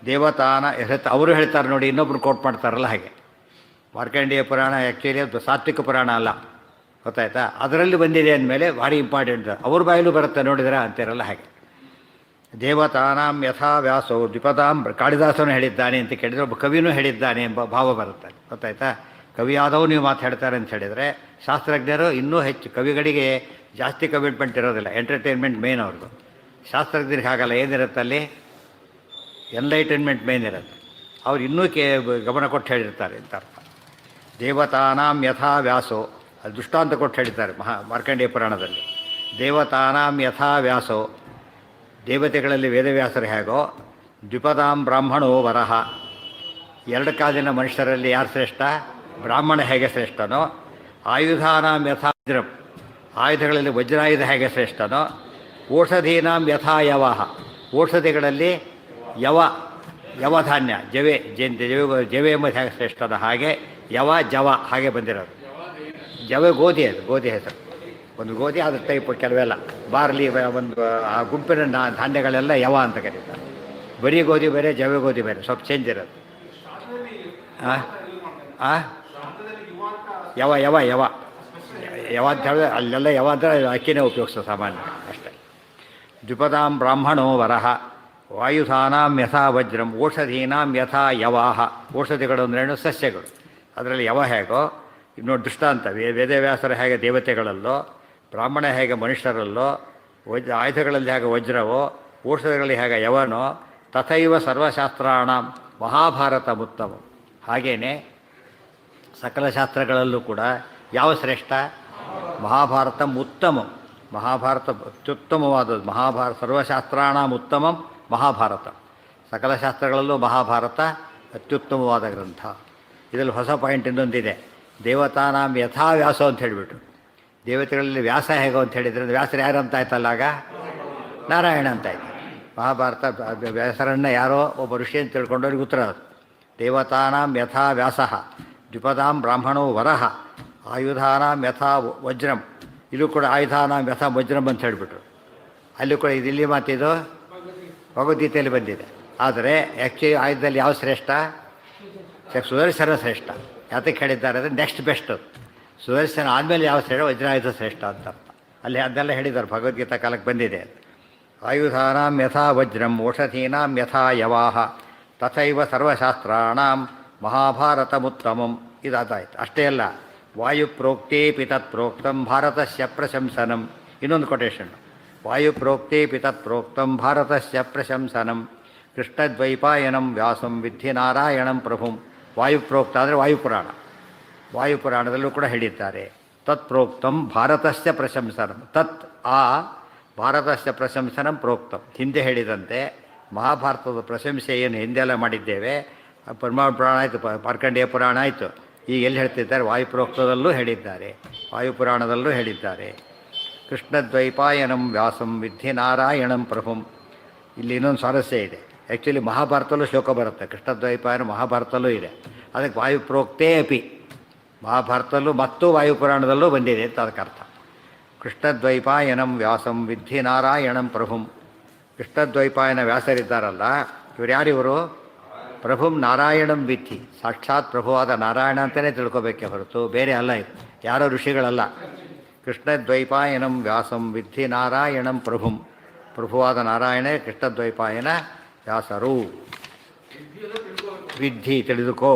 ದೇವತಾನ ಅವರು ಹೇಳ್ತಾರೆ ನೋಡಿ, ಇನ್ನೊಬ್ರು ಕೋಟ್ ಮಾಡ್ತಾರಲ್ಲ ಹಾಗೆ. ಮಾರ್ಕಂಡೇಯ ಪುರಾಣ ಆ್ಯಕ್ಚುಲಿ ಅದು ಸಾತ್ವಿಕ ಪುರಾಣ ಅಲ್ಲ, ಗೊತ್ತಾಯ್ತಾ? ಅದರಲ್ಲಿ ಬಂದಿದೆ ಅಂದಮೇಲೆ ಭಾರಿ ಇಂಪಾರ್ಟೆಂಟ್. ಅವ್ರ ಬಾಯಲ್ಲೂ ಬರುತ್ತೆ ನೋಡಿದ್ರೆ ಅಂತಿರಲ್ಲ ಹಾಗೆ. ದೇವತಾನಾಂ ಯಥಾ ವ್ಯಾಸೋ ದ್ವಿಪದಾಂ ಕಾಳಿದಾಸನು ಹೇಳಿದ್ದಾನೆ ಅಂತ ಕೇಳಿದರೆ ಒಬ್ಬ ಕವಿನೂ ಹೇಳಿದ್ದಾನೆ ಎಂಬ ಭಾವ ಬರುತ್ತೆ. ಗೊತ್ತಾಯ್ತಾ? ಕವಿಯಾದವು ನೀವು ಮಾತಾಡ್ತಾರೆ ಅಂತ ಹೇಳಿದರೆ ಶಾಸ್ತ್ರಜ್ಞರು ಇನ್ನೂ ಹೆಚ್ಚು, ಕವಿಗಳಿಗೆ ಜಾಸ್ತಿ ಕಮಿಟ್ಮೆಂಟ್ ಇರೋದಿಲ್ಲ, ಎಂಟರ್ಟೈನ್ಮೆಂಟ್ ಮೇನ್ ಅವ್ರದ್ದು. ಶಾಸ್ತ್ರಜ್ಞರಿಗೆ ಹಾಗಲ್ಲ, ಏನಿರುತ್ತಲ್ಲಿ ಎನ್ಲೈಟನ್ಮೆಂಟ್ ಮೇನ್ ಇರುತ್ತೆ. ಅವ್ರು ಇನ್ನೂ ಗಮನ ಕೊಟ್ಟು ಹೇಳಿರ್ತಾರೆ ಅಂತ ಅರ್ಥ. ದೇವತಾನಾಂ ಯಥಾ ವ್ಯಾಸೋ, ಅದು ದೃಷ್ಟಾಂತ ಕೊಟ್ಟು ಹೇಳಿದ್ದಾರೆ ಮಾರ್ಕಂಡೇಯ ಪುರಾಣದಲ್ಲಿ. ದೇವತಾನಾಂ ಯಥಾ ವ್ಯಾಸೋ, ದೇವತೆಗಳಲ್ಲಿ ವೇದವ್ಯಾಸರು ಹೇಗೋ, ದ್ವಿಪದಾಂ ಬ್ರಾಹ್ಮಣೋ ವರಹ, ಎರಡು ಕಾಲಿನ ಮನುಷ್ಯರಲ್ಲಿ ಯಾರು ಶ್ರೇಷ್ಠ? ಬ್ರಾಹ್ಮಣ ಹೇಗೆ ಶ್ರೇಷ್ಠನೋ, ಆಯುಧಾನಾಂ ಯಥಾ ವಜ್ರಂ, ಆಯುಧಗಳಲ್ಲಿ ವಜ್ರಾಯುಧ ಹೇಗೆ ಶ್ರೇಷ್ಠನೋ, ಓಷಧೀನಾಂ ಯಥಾ ಯವಾಹ, ಔಷಧಿಗಳಲ್ಲಿ ಯವಧಾನ್ಯ ಜವೆ ಜವೆ ಎಂಬುದು ಹೇಗೆ ಶ್ರೇಷ್ಠನೋ ಹಾಗೆ ಜವ ಹಾಗೆ ಬಂದಿರೋದು. ಜವೆ ಗೋಧಿ, ಅದು ಗೋಧಿ ಹೆಸರು. ಒಂದು ಗೋಧಿ ಅದ್ರ ಟೈಪ್ ಕೆಲವೆಲ್ಲ ಬಾರ್ಲಿ, ಒಂದು ಆ ಗುಂಪಿನ ಧಾನ್ಯಗಳೆಲ್ಲ ಅಂತ ಕರೀತಾರೆ. ಬರೀ ಗೋಧಿ ಬೇರೆ, ಜವೆ ಗೋಧಿ ಬೇರೆ, ಸ್ವಲ್ಪ ಚೇಂಜ್ ಇರೋದು. ಯವ ಅಂತ ಹೇಳಿದ್ರೆ ಅಲ್ಲೆಲ್ಲ ಅಂದರೆ ಅಕ್ಕಿನೇ ಉಪಯೋಗಿಸೋ ಸಾಮಾನ್ಯ ಅಷ್ಟೇ. ದ್ವಿಪದಾಂ ಬ್ರಾಹ್ಮಣೋ ವರಹ, ವಾಯುಧಾನಾಂ ಯಥಾ ವಜ್ರಂ, ಔಷಧೀನಾಂ ಯಥಾ ಯವಾಹ, ಔಷಧಿಗಳು ಅಂದ್ರೇನು? ಸಸ್ಯಗಳು. ಅದರಲ್ಲಿ ಹೇಗೋ ಇನ್ನೊಂದು ದೃಷ್ಟಾಂತ. ವೇದವ್ಯಾಸರು ಹೇಗೆ ದೇವತೆಗಳಲ್ಲೋ, ಬ್ರಾಹ್ಮಣ ಹೇಗೆ ಮನುಷ್ಯರಲ್ಲೋ, ಆಯುಧಗಳಲ್ಲಿ ಹೇಗೆ ವಜ್ರವೋ, ಔಷಧಿಗಳಲ್ಲಿ ಹೇಗೆ ಯವನೋ, ತಥೈವ ಸರ್ವಶಾಸ್ತ್ರಾಣ ಮಹಾಭಾರತ ಉತ್ತಮ. ಹಾಗೆಯೇ ಸಕಲ ಶಾಸ್ತ್ರಗಳಲ್ಲೂ ಕೂಡ ಯಾವ ಶ್ರೇಷ್ಠ? ಮಹಾಭಾರತ ಉತ್ತಮ. ಮಹಾಭಾರತ ಅತ್ಯುತ್ತಮವಾದದ್ದು. ಸರ್ವಶಾಸ್ತ್ರಾಣ ಉತ್ತಮಂ ಮಹಾಭಾರತ. ಸಕಲ ಶಾಸ್ತ್ರಗಳಲ್ಲೂ ಮಹಾಭಾರತ ಅತ್ಯುತ್ತಮವಾದ ಗ್ರಂಥ. ಇದರಲ್ಲಿ ಹೊಸ ಪಾಯಿಂಟ್ ಇನ್ನೊಂದಿದೆ. ದೇವತಾನಾಂ ಯಥಾ ವ್ಯಾಸೋ ಅಂತ ಹೇಳಿಬಿಟ್ಟು, ದೇವತೆಗಳಲ್ಲಿ ವ್ಯಾಸ ಹೇಗೋ ಅಂತ ಹೇಳಿದರೆ ವ್ಯಾಸರು ಯಾರು ಅಂತ ಆಯ್ತಲ್ಲ, ಆಗ ನಾರಾಯಣ ಅಂತಾಯ್ತು. ಮಹಾಭಾರತ ವ್ಯಾಸರನ್ನು ಯಾರೋ ಒಬ್ಬ ಋಷಿ ಅಂತ ತಿಳ್ಕೊಂಡವ್ರಿಗೆ ಉತ್ತರ ಅದು. ದೇವತಾನಾಂ ಯಥಾ ವ್ಯಾಸ ದ್ವಿಪದಾಂ ಬ್ರಾಹ್ಮಣೋ ವರಹ ಆಯುಧಾನಾಂ ಯಥಾ ವಜ್ರಂ. ಇಲ್ಲೂ ಕೂಡ ಆಯುಧಾನಾಂ ಯಥಾ ವಜ್ರಂ ಅಂತ ಹೇಳಿಬಿಟ್ರು. ಅಲ್ಲೂ ಕೂಡ ಇಲ್ಲಿ ಮಾತಿದು ಭಗವದ್ಗೀತೆಯಲ್ಲಿ ಬಂದಿದೆ. ಆದರೆ ಆ್ಯಕ್ಚುಲಿ ಆಯುಧದಲ್ಲಿ ಯಾವ ಶ್ರೇಷ್ಠ? ಸುದರ್ಶನ ಶ್ರೇಷ್ಠ. ಯಾತಕ್ಕೆ ಹೇಳಿದ್ದಾರೆ ಅಂದರೆ ನೆಕ್ಸ್ಟ್ ಬೆಸ್ಟ್. ಸುದರ್ಶನ ಆದಮೇಲೆ ಯಾವ ಶ್ರೇಷ್ಠ? ವಜ್ರಾಯುಧ ಶ್ರೇಷ್ಠ ಅಂತ ಅರ್ಥ. ಅಲ್ಲಿ ಅದನ್ನೆಲ್ಲ ಹೇಳಿದ್ದಾರೆ, ಭಗವದ್ಗೀತಾ ಕಾಲಕ್ಕೆ ಬಂದಿದೆ. ಆಯುಧಾನಾಂ ಯಥಾ ವಜ್ರಂ ಔಷಧೀನಾಂ ಯಥಾ ಯವಾಹ ತಥೈವ ಸರ್ವಶಾಸ್ತ್ರಾಣಾಂ ಮಹಾಭಾರತಮುತ್ತಮಂ. ಇದಾದಾಯ್ತು. ಅಷ್ಟೇ ಅಲ್ಲ, ವಾಯುಪ್ರೋಕ್ತೇಪಿ ತತ್ ಪ್ರೋಕ್ತಂ ಭಾರತಸ್ಯ ಪ್ರಶಂಸನಂ. ಇನ್ನೊಂದು ಕೊಟೇಶನ್. ವಾಯುಪ್ರೋಕ್ತೇಪಿ ತತ್ ಪ್ರೋಕ್ತಂ ಭಾರತಸ್ಯ ಪ್ರಶಂಸನಂ ಕೃಷ್ಣದ್ವೈಪಾಯನಂ ವ್ಯಾಸಂ ವಿದ್ಧಿ ನಾರಾಯಣಂ ಪ್ರಭುಂ. ವಾಯುಪ್ರೋಕ್ತ ಅಂದರೆ ವಾಯುಪುರಾಣ. ವಾಯುಪುರಾಣದಲ್ಲೂ ಕೂಡ ಹೇಳಿದ್ದಾರೆ. ತತ್ ಪ್ರೋಕ್ತಂ ಭಾರತಸ್ಯ ಪ್ರಶಂಸನಂ. ತತ್ ಆ ಭಾರತಸ್ಯ ಪ್ರಶಂಸನಂ ಪ್ರೋಕ್ತಂ. ಹಿಂದೆ ಹೇಳಿದಂತೆ ಮಹಾಭಾರತದ ಪ್ರಶಂಸೆ ಏನು ಹಿಂದೆಲ್ಲ ಮಾಡಿದ್ದೇವೆ. ಪರಮಾಣು ಪುರಾಣ ಆಯಿತು, ಮಾರ್ಕಂಡೇಯ ಪುರಾಣ ಆಯಿತು. ಈಗ ಎಲ್ಲಿ ಹೇಳ್ತಿದ್ದಾರೆ? ವಾಯುಪ್ರೋಕ್ತದಲ್ಲೂ ಹೇಳಿದ್ದಾರೆ, ವಾಯುಪುರಾಣದಲ್ಲೂ ಹೇಳಿದ್ದಾರೆ. ಕೃಷ್ಣದ್ವೈಪಾಯನಂ ವ್ಯಾಸಂ ವಿದ್ಧಿ ನಾರಾಯಣಂ ಪ್ರಭುಂ. ಇಲ್ಲಿ ಇನ್ನೊಂದು ಸ್ವಾರಸ್ಯ ಇದೆ. ಆ್ಯಕ್ಚುಲಿ ಮಹಾಭಾರತಲ್ಲೂ ಶ್ಲೋಕ ಬರುತ್ತೆ, ಕೃಷ್ಣದ್ವೈಪಾಯನ ಮಹಾಭಾರತಲ್ಲೂ ಇದೆ. ಅದಕ್ಕೆ ವಾಯುಪ್ರೋಕ್ತೇ ಅಪಿ, ಮಹಾಭಾರತಲ್ಲೂ ಮತ್ತು ವಾಯುಪುರಾಣದಲ್ಲೂ ಬಂದಿದೆ ಅಂತ ಅದಕ್ಕೆ ಅರ್ಥ. ಕೃಷ್ಣದ್ವೈಪಾಯನಂ ವ್ಯಾಸಂ ವಿದ್ಧಿ ನಾರಾಯಣಂ ಪ್ರಭುಂ. ಕೃಷ್ಣದ್ವೈಪಾಯನ ವ್ಯಾಸರಿದ್ದಾರಲ್ಲ, ಇವರು ಯಾರಿವರು? ಪ್ರಭುಂ ನಾರಾಯಣಂ ವಿದ್ಧಿ, ಸಾಕ್ಷಾತ್ ಪ್ರಭುವಾದ ನಾರಾಯಣ ಅಂತಲೇ ತಿಳ್ಕೊಬೇಕೆ ಹೊರತು ಬೇರೆ ಅಲ್ಲ. ಇದು ಯಾರೋ ಋಷಿಗಳಲ್ಲ. ಕೃಷ್ಣದ್ವೈಪಾಯನಂ ವ್ಯಾಸಂ ವಿದ್ಧಿ ನಾರಾಯಣಂ ಪ್ರಭುಂ. ಪ್ರಭುವಾದ ನಾರಾಯಣೇ ಕೃಷ್ಣದ್ವೈಪಾಯನ ವ್ಯಾಸರು. ವಿದ್ಧಿ ತಿಳಿದುಕೋ.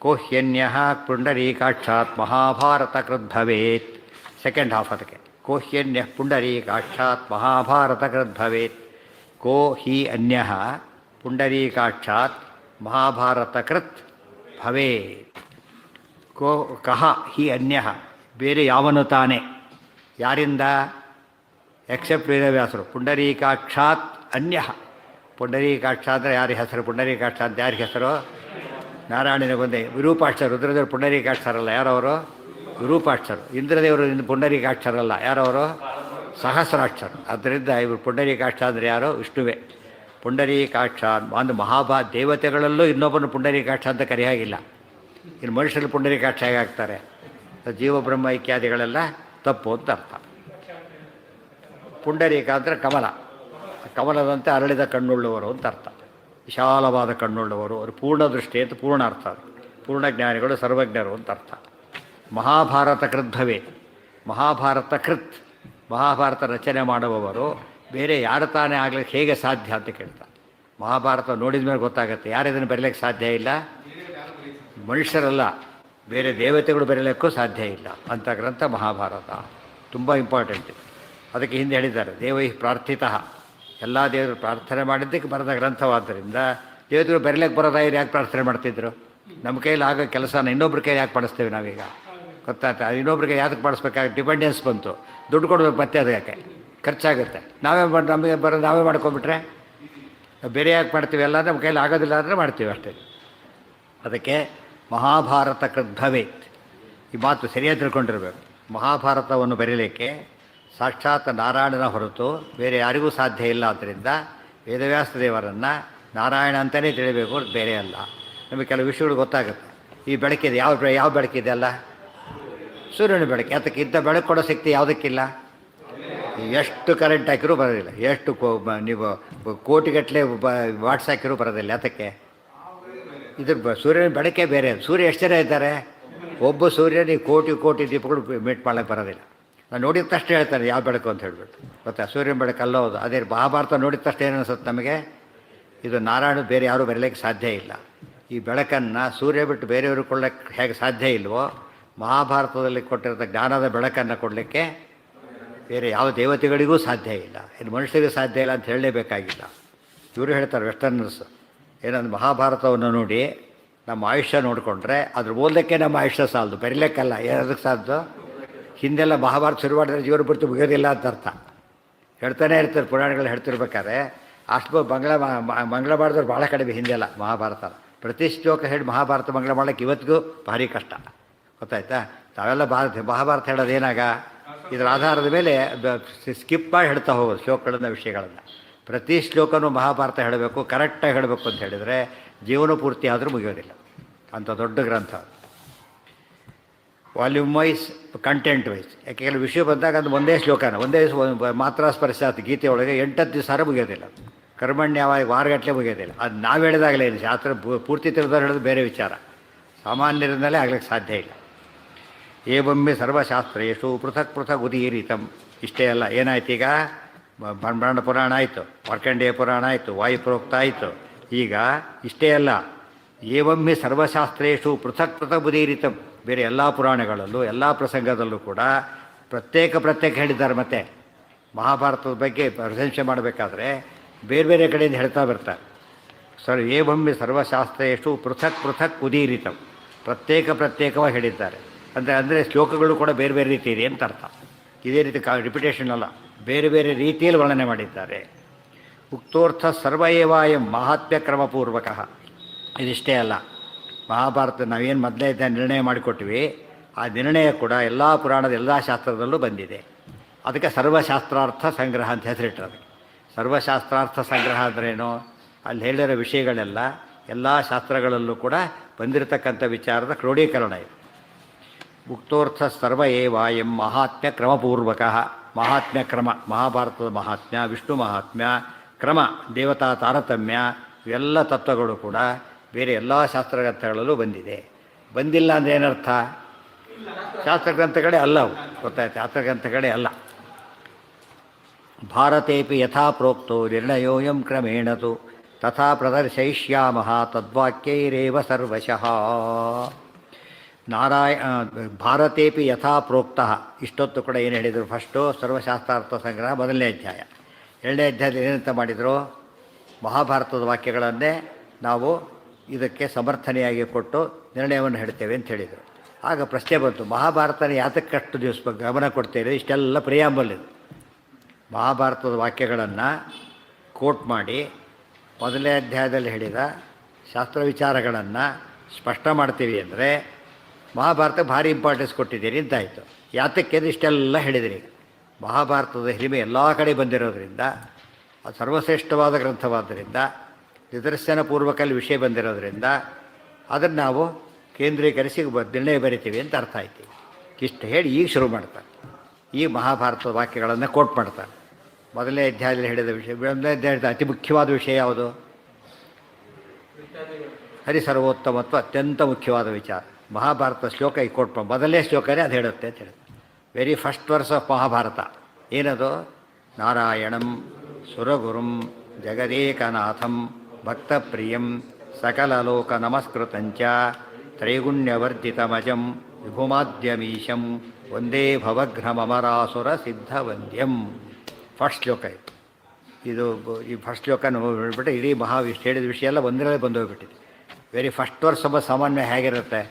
ಕೋಹ್ಯನ್ಯಃ ಪುಂಡರೀಕಾಕ್ಷಾತ್ ಮಹಾಭಾರತ ಕೃದ್ಭವೇತ್. ಸೆಕೆಂಡ್ ಹಾಫ್ ಅದಕ್ಕೆ. ಕೋಹ್ಯನ್ಯಃ ಪುಂಡರೀಕಾಕ್ಷಾತ್ ಮಹಾಭಾರತ ಕೃದ್ಭವೇತ್. ಕೋ ಹಿ ಅನ್ಯಃ ಪುಂಡರೀಕಾಕ್ಷಾತ್ ಮಹಾಭಾರತ ಕೃತ್ ಭವೇತ್. ಕೋ ಕಹ ಹಿ ಅನ್ಯಃ, ಬೇರೆ ಯಾವನು ತಾನೇ. ಯಾರಿಂದ? ಎಕ್ಸೆಪ್ಟ್ ವೇದವ್ಯಾಸರು. ಪುಂಡರೀಕಾಕ್ಷಾತ್ ಅನ್ಯಃ. ಪುಂಡರೀಕಾಕ್ಷ ಅಂದರೆ ಯಾರಿಗೆ ಹೆಸರು? ಪುಂಡರೀಕಾಕ್ಷ ಅಂತ ಯಾರಿಗೆ ಹೆಸರು? ನಾರಾಯಣನಿಗೊಂದೇ. ವಿರೂಪಾಕ್ಷರು. ರುದ್ರದೇವರು ಪುಂಡರೀಕಾಕ್ಷರಲ್ಲ. ಯಾರವರು? ವಿರೂಪಾಕ್ಷರು. ಇಂದ್ರದೇವರು ಪುಂಡರೀಕಾಕ್ಷರಲ್ಲ. ಯಾರವರು? ಸಹಸ್ರಾಕ್ಷರು. ಆದ್ದರಿಂದ ಇವರು ಪುಂಡರೀಕಾಕ್ಷ ಅಂದರೆ ಯಾರು? ವಿಷ್ಣುವೇ. ಪುಂಡರೀಕಾಕ್ಷ ಒಂದು ದೇವತೆಗಳಲ್ಲೂ ಇನ್ನೊಬ್ಬನು ಪುಂಡರೀಕಾಕ್ಷ ಅಂತ ಕರೆಯಾಗಿಲ್ಲ. ಇನ್ನು ಮನುಷ್ಯರಲ್ಲಿ ಪುಂಡರೀಕಾಕ್ಷ ಹೇಗಾಗ್ತಾರೆ? ಜೀವ ಬ್ರಹ್ಮ ಇತ್ಯಾದಿಗಳೆಲ್ಲ ತಪ್ಪು ಅಂತ ಅರ್ಥ. ಪುಂಡರೀಕ ಅಂದರೆ ಕಮಲ. ಕಮಲದಂತೆ ಅರಳಿದ ಕಣ್ಣುಳ್ಳವರು ಅಂತ ಅರ್ಥ. ವಿಶಾಲವಾದ ಕಣ್ಣುಳ್ಳವರು, ಅವರು ಪೂರ್ಣ ದೃಷ್ಟಿ ಅಂತ ಪೂರ್ಣ ಅರ್ಥ. ಪೂರ್ಣಜ್ಞಾನಿಗಳು, ಸರ್ವಜ್ಞರು ಅಂತ ಅರ್ಥ. ಮಹಾಭಾರತ ಕೃದ್ಭವೇ. ಮಹಾಭಾರತ ಕೃತ್, ಮಹಾಭಾರತ ರಚನೆ ಮಾಡುವವರು ಬೇರೆ ಯಾರು ತಾನೇ ಆಗ್ಲಿಕ್ಕೆ ಹೇಗೆ ಸಾಧ್ಯ ಅಂತ ಕೇಳ್ತಾನೆ. ಮಹಾಭಾರತ ನೋಡಿದ ಮೇಲೆ ಗೊತ್ತಾಗುತ್ತೆ ಯಾರು ಇದನ್ನು ಬರೀಲಿಕ್ಕೆ ಸಾಧ್ಯ ಇಲ್ಲ, ಮನುಷ್ಯರಲ್ಲ ಬೇರೆ ದೇವತೆಗಳು ಬರೀಲಿಕ್ಕೂ ಸಾಧ್ಯ ಇಲ್ಲ ಅಂತ ಗ್ರಂಥ ಮಹಾಭಾರತ. ತುಂಬ ಇಂಪಾರ್ಟೆಂಟ್. ಅದಕ್ಕೆ ಹಿಂದೆ ಹೇಳಿದ್ದಾರೆ ದೇವೈ ಪ್ರಾರ್ಥಿತಃ, ಎಲ್ಲ ದೇವರು ಪ್ರಾರ್ಥನೆ ಮಾಡಿದ್ದಕ್ಕೆ ಬರೆದ ಗ್ರಂಥವಾದ್ದರಿಂದ ದೇವತೆಗಳು ಬರೀಲಿಕ್ಕೆ ಬರೋದಾಗಿರು ಯಾಕೆ ಪ್ರಾರ್ಥನೆ ಮಾಡ್ತಿದ್ರು? ನಮ್ಮ ಕೈಯಲ್ಲಿ ಆಗೋ ಕೆಲಸನ ಇನ್ನೊಬ್ರ ಕೈ ಯಾಕೆ ಮಾಡಿಸ್ತೇವೆ ನಾವೀಗ? ಗೊತ್ತಾಗ್ತಾ ಇನ್ನೊಬ್ರಿಗೆ ಯಾಕೆ ಮಾಡಿಸ್ಬೇಕಾಗ ಡಿಪೆಂಡೆನ್ಸ್ ಬಂತು, ದುಡ್ಡು ಕೊಡಬೇಕು ಮತ್ತೆ ಅದು ಯಾಕೆ ಖರ್ಚಾಗುತ್ತೆ. ನಮಗೆ ನಾವೇ ಮಾಡ್ಕೊಂಬಿಟ್ರೆ ಬೇರೆ ಯಾಕೆ ಮಾಡ್ತೀವಿ? ಎಲ್ಲ ನಮ್ಮ ಕೈಯಲ್ಲಿ ಆಗೋದಿಲ್ಲ ಅಂದರೆ ಮಾಡ್ತೀವಿ ಅಷ್ಟೇ. ಅದಕ್ಕೆ ಮಹಾಭಾರತ ಕೃದ್ಭವೇತ್, ಈ ಮಾತು ಸರಿಯಾಗಿ ತಿಳ್ಕೊಂಡಿರ್ಬೇಕು. ಮಹಾಭಾರತವನ್ನು ಬರೀಲಿಕ್ಕೆ ಸಾಕ್ಷಾತ್ ನಾರಾಯಣನ ಹೊರತು ಬೇರೆ ಯಾರಿಗೂ ಸಾಧ್ಯ ಇಲ್ಲ. ಆದ್ದರಿಂದ ವೇದವ್ಯಾಸ ದೇವರನ್ನು ನಾರಾಯಣ ಅಂತಲೇ ತಿಳಿಬೇಕು, ಬೇರೆ ಅಲ್ಲ. ನಮಗೆ ಕೆಲವು ವಿಷಯಗಳು ಗೊತ್ತಾಗುತ್ತೆ. ಈ ಬೆಳಕಿದೆ, ಯಾವ ಬೆಳಕಿದೆ ಅಲ್ಲ? ಸೂರ್ಯನ ಬೆಳಕು. ಅದಕ್ಕೆ ಇಂಥ ಬೆಳಕು ಕೊಡೋ ಶಕ್ತಿ ಯಾವುದಕ್ಕಿಲ್ಲ. ಎಷ್ಟು ಕರೆಂಟ್ ಹಾಕಿರೂ ಬರೋದಿಲ್ಲ, ಎಷ್ಟು ನೀವು ಕೋಟಿಗಟ್ಟಲೆ ವಾಟ್ಸ್ ಹಾಕಿರೂ ಬರೋದಿಲ್ಲ. ಅದಕ್ಕೆ ಇದ್ರ ಸೂರ್ಯನ ಬೆಳಕೆ ಬೇರೆ. ಸೂರ್ಯ ಎಷ್ಟು ಜನ ಇದ್ದಾರೆ? ಒಬ್ಬ ಸೂರ್ಯನಿಗೆ ಕೋಟಿ ದೀಪಗಳು ಮೀಟ್ ಮಾಡೋಕ್ಕೆ ಬರೋದಿಲ್ಲ. ನಾನು ನೋಡಿದ ತಕ್ಷಣ ಹೇಳ್ತಾನೆ ಯಾವ ಬೆಳಕು ಅಂತ ಹೇಳ್ಬಿಟ್ಟು, ಗೊತ್ತಾ? ಸೂರ್ಯನ ಬೆಳಕು ಅಲ್ಲೋದು. ಅದೇ ಮಹಾಭಾರತ ನೋಡಿದ ತಕ್ಷಣ ಏನು ಅನಿಸುತ್ತೆ ನಮಗೆ? ಇದು ನಾರಾಯಣ ಬೇರೆ ಯಾರೂ ಬರಲಿಕ್ಕೆ ಸಾಧ್ಯ ಇಲ್ಲ. ಈ ಬೆಳಕನ್ನು ಸೂರ್ಯ ಬಿಟ್ಟು ಬೇರೆಯವರು ಕೊಡಲಿಕ್ಕೆ ಹೇಗೆ ಸಾಧ್ಯ ಇಲ್ವೋ, ಮಹಾಭಾರತದಲ್ಲಿ ಕೊಟ್ಟಿರೋ ಜ್ಞಾನದ ಬೆಳಕನ್ನು ಕೊಡಲಿಕ್ಕೆ ಬೇರೆ ಯಾವ ದೇವತೆಗಳಿಗೂ ಸಾಧ್ಯ ಇಲ್ಲ. ಇದು ಮನುಷ್ಯರಿಗೆ ಸಾಧ್ಯ ಇಲ್ಲ ಅಂತ ಹೇಳಲೇಬೇಕಾಗಿಲ್ಲ. ಇವರು ಹೇಳ್ತಾರೆ ವೆಸ್ಟರ್ನರ್ಸ್, ಏನಂದ್ರೆ ಮಹಾಭಾರತವನ್ನು ನೋಡಿ ನಮ್ಮ ಆಯುಷ್ಯ ನೋಡಿಕೊಂಡ್ರೆ ಅದ್ರ ಓದಲಿಕ್ಕೆ ನಮ್ಮ ಆಯುಷ್ಯ ಸಾಲದು, ಬರೀಲಿಕ್ಕಲ್ಲ. ಏನದಕ್ಕೆ ಸಾಲದು? ಹಿಂದೆಲ್ಲ ಮಹಾಭಾರತ ಶುರು ಮಾಡಿದ್ರೆ ಜೀವನ ಬಿಟ್ಟು ಮುಗಿಯೋದಿಲ್ಲ ಅಂತ ಅರ್ಥ. ಹೇಳ್ತಾನೆ ಇರ್ತಾರೆ ಪುರಾಣಗಳು ಹೇಳ್ತಿರ್ಬೇಕಾದ್ರೆ. ಅಷ್ಟು ಮಂಗಳ ಮಾಡಿದವ್ರು ಭಾಳ ಕಡಿಮೆ ಹಿಂದೆಲ್ಲ. ಮಹಾಭಾರತ ಪ್ರತಿ ಶ್ಲೋಕ ಹೇಳಿ ಮಹಾಭಾರತ ಮಂಗಳ ಮಾಡೋಕ್ಕೆ ಇವತ್ತಿಗೂ ಭಾರಿ ಕಷ್ಟ, ಗೊತ್ತಾಯ್ತಾ? ತಾವೆಲ್ಲ ಮಹಾಭಾರತ ಹೇಳೋದು ಏನಾಗ ಇದರ ಆಧಾರದ ಮೇಲೆ ಸ್ಕಿಪ್ ಮಾಡಿ ಹೇಳ್ತಾ ಹೋಗೋದು ಶ್ಲೋಕಗಳನ್ನು, ವಿಷಯಗಳನ್ನು. ಪ್ರತಿ ಶ್ಲೋಕನೂ ಮಹಾಭಾರತ ಹೇಳಬೇಕು, ಕರೆಕ್ಟಾಗಿ ಹೇಳಬೇಕು ಅಂತ ಹೇಳಿದರೆ ಜೀವನ ಪೂರ್ತಿ ಆದರೂ ಮುಗಿಯೋದಿಲ್ಲ. ಅಂಥ ದೊಡ್ಡ ಗ್ರಂಥ. Volume wise, content wise. ಯಾಕೆ ಕೆಲವು ವಿಷಯ ಬಂದಾಗ ಅದು ಒಂದೇ ಶ್ಲೋಕನ ಒಂದೇ ಮಾತ್ರ ಸ್ಪರ್ಶಾತ್ ಗೀತೆಯೊಳಗೆ 8 ದಿವಸ ಮುಗಿಯೋದಿಲ್ಲ. ಕರ್ಮಣ್ಯವಾಗಿ ವಾರಗಟ್ಟಲೆ ಮುಗಿಯೋದಿಲ್ಲ. ಅದು ನಾವು ಹೇಳಿದಾಗಲೇ ಇಲ್ಲ. ಶಾಸ್ತ್ರ ಪೂರ್ತಿ ತಿಳಿದವ್ರು ಹೇಳೋದು ಬೇರೆ ವಿಚಾರ. ಸಾಮಾನ್ಯರಿಂದಲೇ ಆಗ್ಲಿಕ್ಕೆ ಸಾಧ್ಯ ಇಲ್ಲ. ಏವೊಮ್ಮೆ ಸರ್ವಶಾಸ್ತ್ರೇಷು ಪೃಥಕ್ ಉದೀರಿತಂ. ಇಷ್ಟೇ ಅಲ್ಲ, ಏನಾಯ್ತು ಈಗ? ಬ್ರಹ್ಮಾಂಡ ಪುರಾಣ ಆಯಿತು, ಮಾರ್ಕಂಡೇಯ ಪುರಾಣ ಆಯಿತು, ವಾಯುಪ್ರೋಕ್ತ ಆಯಿತು. ಈಗ ಇಷ್ಟೇ ಅಲ್ಲ, ಏವೊಮ್ಮೆ ಸರ್ವಶಾಸ್ತ್ರೇಷು ಪೃಥಕ್ ಉದೀರಿತಂ. ಬೇರೆ ಎಲ್ಲ ಪುರಾಣಗಳಲ್ಲೂ ಎಲ್ಲ ಪ್ರಸಂಗದಲ್ಲೂ ಕೂಡ ಪ್ರತ್ಯೇಕ ಹೇಳಿದ್ದಾರೆ. ಮತ್ತು ಮಹಾಭಾರತದ ಬಗ್ಗೆ ಪ್ರಶಂಸೆ ಮಾಡಬೇಕಾದ್ರೆ ಬೇರೆ ಬೇರೆ ಕಡೆಯಿಂದ ಹೇಳ್ತಾ ಬರ್ತಾರೆ. ಏವೊಮ್ಮೆ ಸರ್ವಶಾಸ್ತ್ರೇಷು ಪೃಥಕ್ ಉದೀರಿತಂ. ಪ್ರತ್ಯೇಕವಾಗಿ ಹೇಳಿದ್ದಾರೆ. ಅಂದರೆ ಶ್ಲೋಕಗಳು ಕೂಡ ಬೇರೆ ಬೇರೆ ರೀತಿ ಇದೆ ಅಂತ ಅರ್ಥ. ಇದೇ ರೀತಿ ರಿಪಿಟೇಷನ್ ಅಲ್ಲ, ಬೇರೆ ಬೇರೆ ರೀತಿಯಲ್ಲಿ ವರ್ಣನೆ ಮಾಡಿದ್ದಾರೆ. ಉಕ್ತೋರ್ಥ ಸರ್ವಯೇವಾಯಂ ಮಹಾತ್ಮ್ಯ ಕ್ರಮಪೂರ್ವಕ. ಇದಿಷ್ಟೇ ಅಲ್ಲ, ಮಹಾಭಾರತ ನಾವೇನು ಮೊದಲೇ ನಿರ್ಣಯ ಮಾಡಿಕೊಟ್ವಿ, ಆ ನಿರ್ಣಯ ಕೂಡ ಎಲ್ಲ ಪುರಾಣದ ಎಲ್ಲ ಶಾಸ್ತ್ರದಲ್ಲೂ ಬಂದಿದೆ. ಅದಕ್ಕೆ ಸರ್ವಶಾಸ್ತ್ರಾರ್ಥ ಸಂಗ್ರಹ ಅಂತ ಹೆಸರಿಟ್ಟರು. ಸರ್ವಶಾಸ್ತ್ರಾರ್ಥ ಸಂಗ್ರಹ ಅಂದ್ರೇನು? ಅಲ್ಲಿ ಹೇಳಿರೋ ವಿಷಯಗಳೆಲ್ಲ ಎಲ್ಲ ಶಾಸ್ತ್ರಗಳಲ್ಲೂ ಕೂಡ ಬಂದಿರತಕ್ಕಂಥ ವಿಚಾರದ ಕ್ರೋಢೀಕರಣ ಇದೆ. ಉಕ್ತೋರ್ಥ ಸರ್ವಯೇವಾಯಂ ಮಹಾತ್ಮ್ಯ ಕ್ರಮಪೂರ್ವಕ. ಮಹಾತ್ಮ್ಯ ಕ್ರಮ, ಮಹಾಭಾರತದ ಮಹಾತ್ಮ್ಯ, ವಿಷ್ಣು ಮಹಾತ್ಮ್ಯ, ಕ್ರಮ, ದೇವತಾ ತಾರತಮ್ಯ, ಇವೆಲ್ಲ ತತ್ವಗಳು ಕೂಡ ಬೇರೆ ಎಲ್ಲ ಶಾಸ್ತ್ರಗ್ರಂಥಗಳಲ್ಲೂ ಬಂದಿದೆ. ಬಂದಿಲ್ಲ ಅಂದರೆ ಏನರ್ಥ? ಶಾಸ್ತ್ರಗ್ರಂಥಗಳೇ ಅಲ್ಲ ಅವು, ಗೊತ್ತಾಯ್ತು? ಶಾಸ್ತ್ರಗ್ರಂಥಗಳೇ ಅಲ್ಲ. ಭಾರತೇಪಿ ಯಥಾ ಪ್ರೋಕ್ತೋ ನಿರ್ಣಯೋಯಂ ಕ್ರಮೇಣತು ತಥಾ ಪ್ರದರ್ಶಯಿಷ್ಯಾಮಃ ತದ್ವಾಕ್ಯೈರೇವ ಸರ್ವಶಃ. ಭಾರತೇಪಿ ಯಥಾ ಪ್ರೋಕ್ತಃ. ಇಷ್ಟೊತ್ತು ಕೂಡ ಏನು ಹೇಳಿದರು? ಫಸ್ಟು ಸರ್ವಶಾಸ್ತ್ರಾರ್ಥ ಸಂಗ್ರಹ ಮೊದಲನೇ ಅಧ್ಯಾಯ. ಎರಡನೇ ಅಧ್ಯಾಯದಲ್ಲಿ ಏನಂತ ಮಾಡಿದರು? ಮಹಾಭಾರತದ ವಾಕ್ಯಗಳನ್ನೇ ನಾವು ಇದಕ್ಕೆ ಸಮರ್ಥನೆಯಾಗಿ ಕೊಟ್ಟು ನಿರ್ಣಯವನ್ನು ಹೇಳ್ತೇವೆ ಅಂತ ಹೇಳಿದರು. ಆಗ ಪ್ರಶ್ನೆ ಬಂತು, ಮಹಾಭಾರತನ ಯಾತಕ್ಕಷ್ಟು ದಿವಸ ಗಮನ ಕೊಡ್ತೇವೆ? ಇಷ್ಟೆಲ್ಲ ಪ್ರಿಯಾಂಬಲ್ ಇದು. ಮಹಾಭಾರತದ ವಾಕ್ಯಗಳನ್ನು ಕೋಟ್ ಮಾಡಿ ಮೊದಲನೇ ಅಧ್ಯಾಯದಲ್ಲಿ ಹೇಳಿದ ಶಾಸ್ತ್ರ ವಿಚಾರಗಳನ್ನು ಸ್ಪಷ್ಟ ಮಾಡ್ತೀವಿ ಅಂದರೆ ಮಹಾಭಾರತ ಭಾರಿ ಇಂಪಾರ್ಟೆನ್ಸ್ ಕೊಟ್ಟಿದ್ದೀರಿ ಅಂತಾಯಿತು. ಯಾತಕ್ಕೆ ಇಷ್ಟೆಲ್ಲ ಹೇಳಿದಿರಿ? ಮಹಾಭಾರತದ ಹಿರಿಮೆ ಎಲ್ಲ ಕಡೆ ಬಂದಿರೋದ್ರಿಂದ, ಅದು ಸರ್ವಶ್ರೇಷ್ಠವಾದ ಗ್ರಂಥವಾದ್ದರಿಂದ, ನಿದರ್ಶನ ಪೂರ್ವಕಲ್ಲಿ ವಿಷಯ ಬಂದಿರೋದ್ರಿಂದ ಅದನ್ನು ನಾವು ಕೇಂದ್ರೀಕರಿಸಿ ನಿರ್ಣಯ ಬರಿತೀವಿ ಅಂತ ಅರ್ಥ ಆಯ್ತು. ಇಷ್ಟು ಹೇಳಿ ಈಗ ಶುರು ಮಾಡ್ತಾರೆ. ಈ ಮಹಾಭಾರತದ ವಾಕ್ಯಗಳನ್ನು ಕೋಟ್ ಮಾಡ್ತಾರೆ. ಮೊದಲನೇ ಅಧ್ಯಾಯದಲ್ಲಿ ಹೇಳಿದ ವಿಷಯ, ಮೊದಲನೇ ಅಧ್ಯಾಯದ ಅತಿ ಮುಖ್ಯವಾದ ವಿಷಯ ಯಾವುದು? ಹರಿಸರ್ವೋತ್ತಮತ್ವ ಅತ್ಯಂತ ಮುಖ್ಯವಾದ ವಿಚಾರ. ಮಹಾಭಾರತ ಶ್ಲೋಕ ಈ ಕೋಟ್ ಮೊದಲನೇ ಶ್ಲೋಕನೇ ಅದು ಹೇಳುತ್ತೆ ಅಂತ ಹೇಳಿ. Very first verse of Mahabharata ಏನದು? ನಾರಾಯಣಂ ಸುರಗುರುಂ ಜಗದೇಕನಾಥಂ ಭಕ್ತಪ್ರಿಯಂ ಸಕಲಲೋಕನಮಸ್ಕೃತಂಚ ತ್ರೈಗುಣ್ಯವರ್ಜಿತಮಜಂ ವಿಭುಮಾದ್ಯಮೀಶಂ ವಂದೇ ಭವಘ್ನಮರಾಸುರ ಸಿದ್ಧವಂದ್ಯಂ. ಫಸ್ಟ್ ಶ್ಲೋಕ ಇದು. ಈ ಫಸ್ಟ್ ಶ್ಲೋಕ ನೋಡಿಬಿಟ್ಟು ಇಡೀ ಇಷ್ಟು ಹೇಳಿದ ವಿಷಯ ಎಲ್ಲ ಒಂದರಲ್ಲೇ ಬಂದೋಗ್ಬಿಟ್ಟಿದೆ. ವೆರಿ ಫಸ್ಟ್ ವರ್ಸ್ ಒಬ್ಬ ಸಾಮಾನ್ಯ ಹೇಗಿರುತ್ತೆ,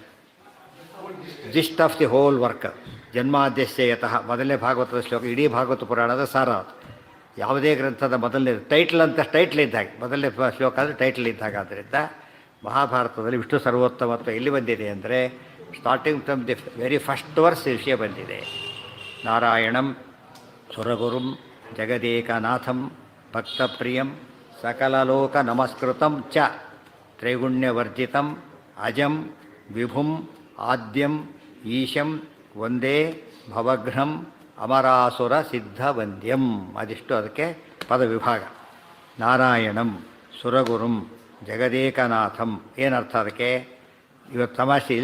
gist of the whole work. ಜನ್ಮಾದ್ಯಸ್ಯ ಯತಃ ಮೊದಲನೇ ಭಾಗವತದ ಶ್ಲೋಕ ಇಡೀ ಭಾಗವತ ಪುರಾಣದ ಸಾರ ಅದು. ಯಾವುದೇ ಗ್ರಂಥದ ಮೊದಲನೇ ಟೈಟ್ಲ್ ಅಂತ ಟೈಟ್ಲ್ ಇದ್ದಾಗ, ಮೊದಲನೇ ಶ್ಲೋಕ ಅಂದರೆ ಟೈಟ್ಲ್ ಇದ್ದಾಗ. ಆದ್ದರಿಂದ ಮಹಾಭಾರತದಲ್ಲಿ ವಿಷ್ಣು ಸರ್ವೋತ್ತಮತ್ವ ಎಲ್ಲಿ ಬಂದಿದೆ ಅಂದರೆ starting from the very first verse ವಿಷಯ ಬಂದಿದೆ. ನಾರಾಯಣಂ ಸುರಗುರುಂ ಜಗದೇಕನಾಥಂ ಭಕ್ತಪ್ರಿಯಂ ಸಕಲಲೋಕ ನಮಸ್ಕೃತಂ ಚ ತ್ರೈಗುಣ್ಯವರ್ಜಿತಂ ಅಜಂ ವಿಭುಂ ಆದ್ಯಂ ಈಶಂ ವಂದೇ ಭವಘ್ನಂ ಅಮರಾಸುರ ಸಿದ್ಧವಂದ್ಯಂ. ಅದಿಷ್ಟು ಅದಕ್ಕೆ ಪದವಿಭಾಗ. ನಾರಾಯಣಂ ಸುರಗುರುಂ ಜಗದೇಕನಾಥಂ ಏನರ್ಥ ಅದಕ್ಕೆ? ಇವತ್ತು ತಮಾಷೆ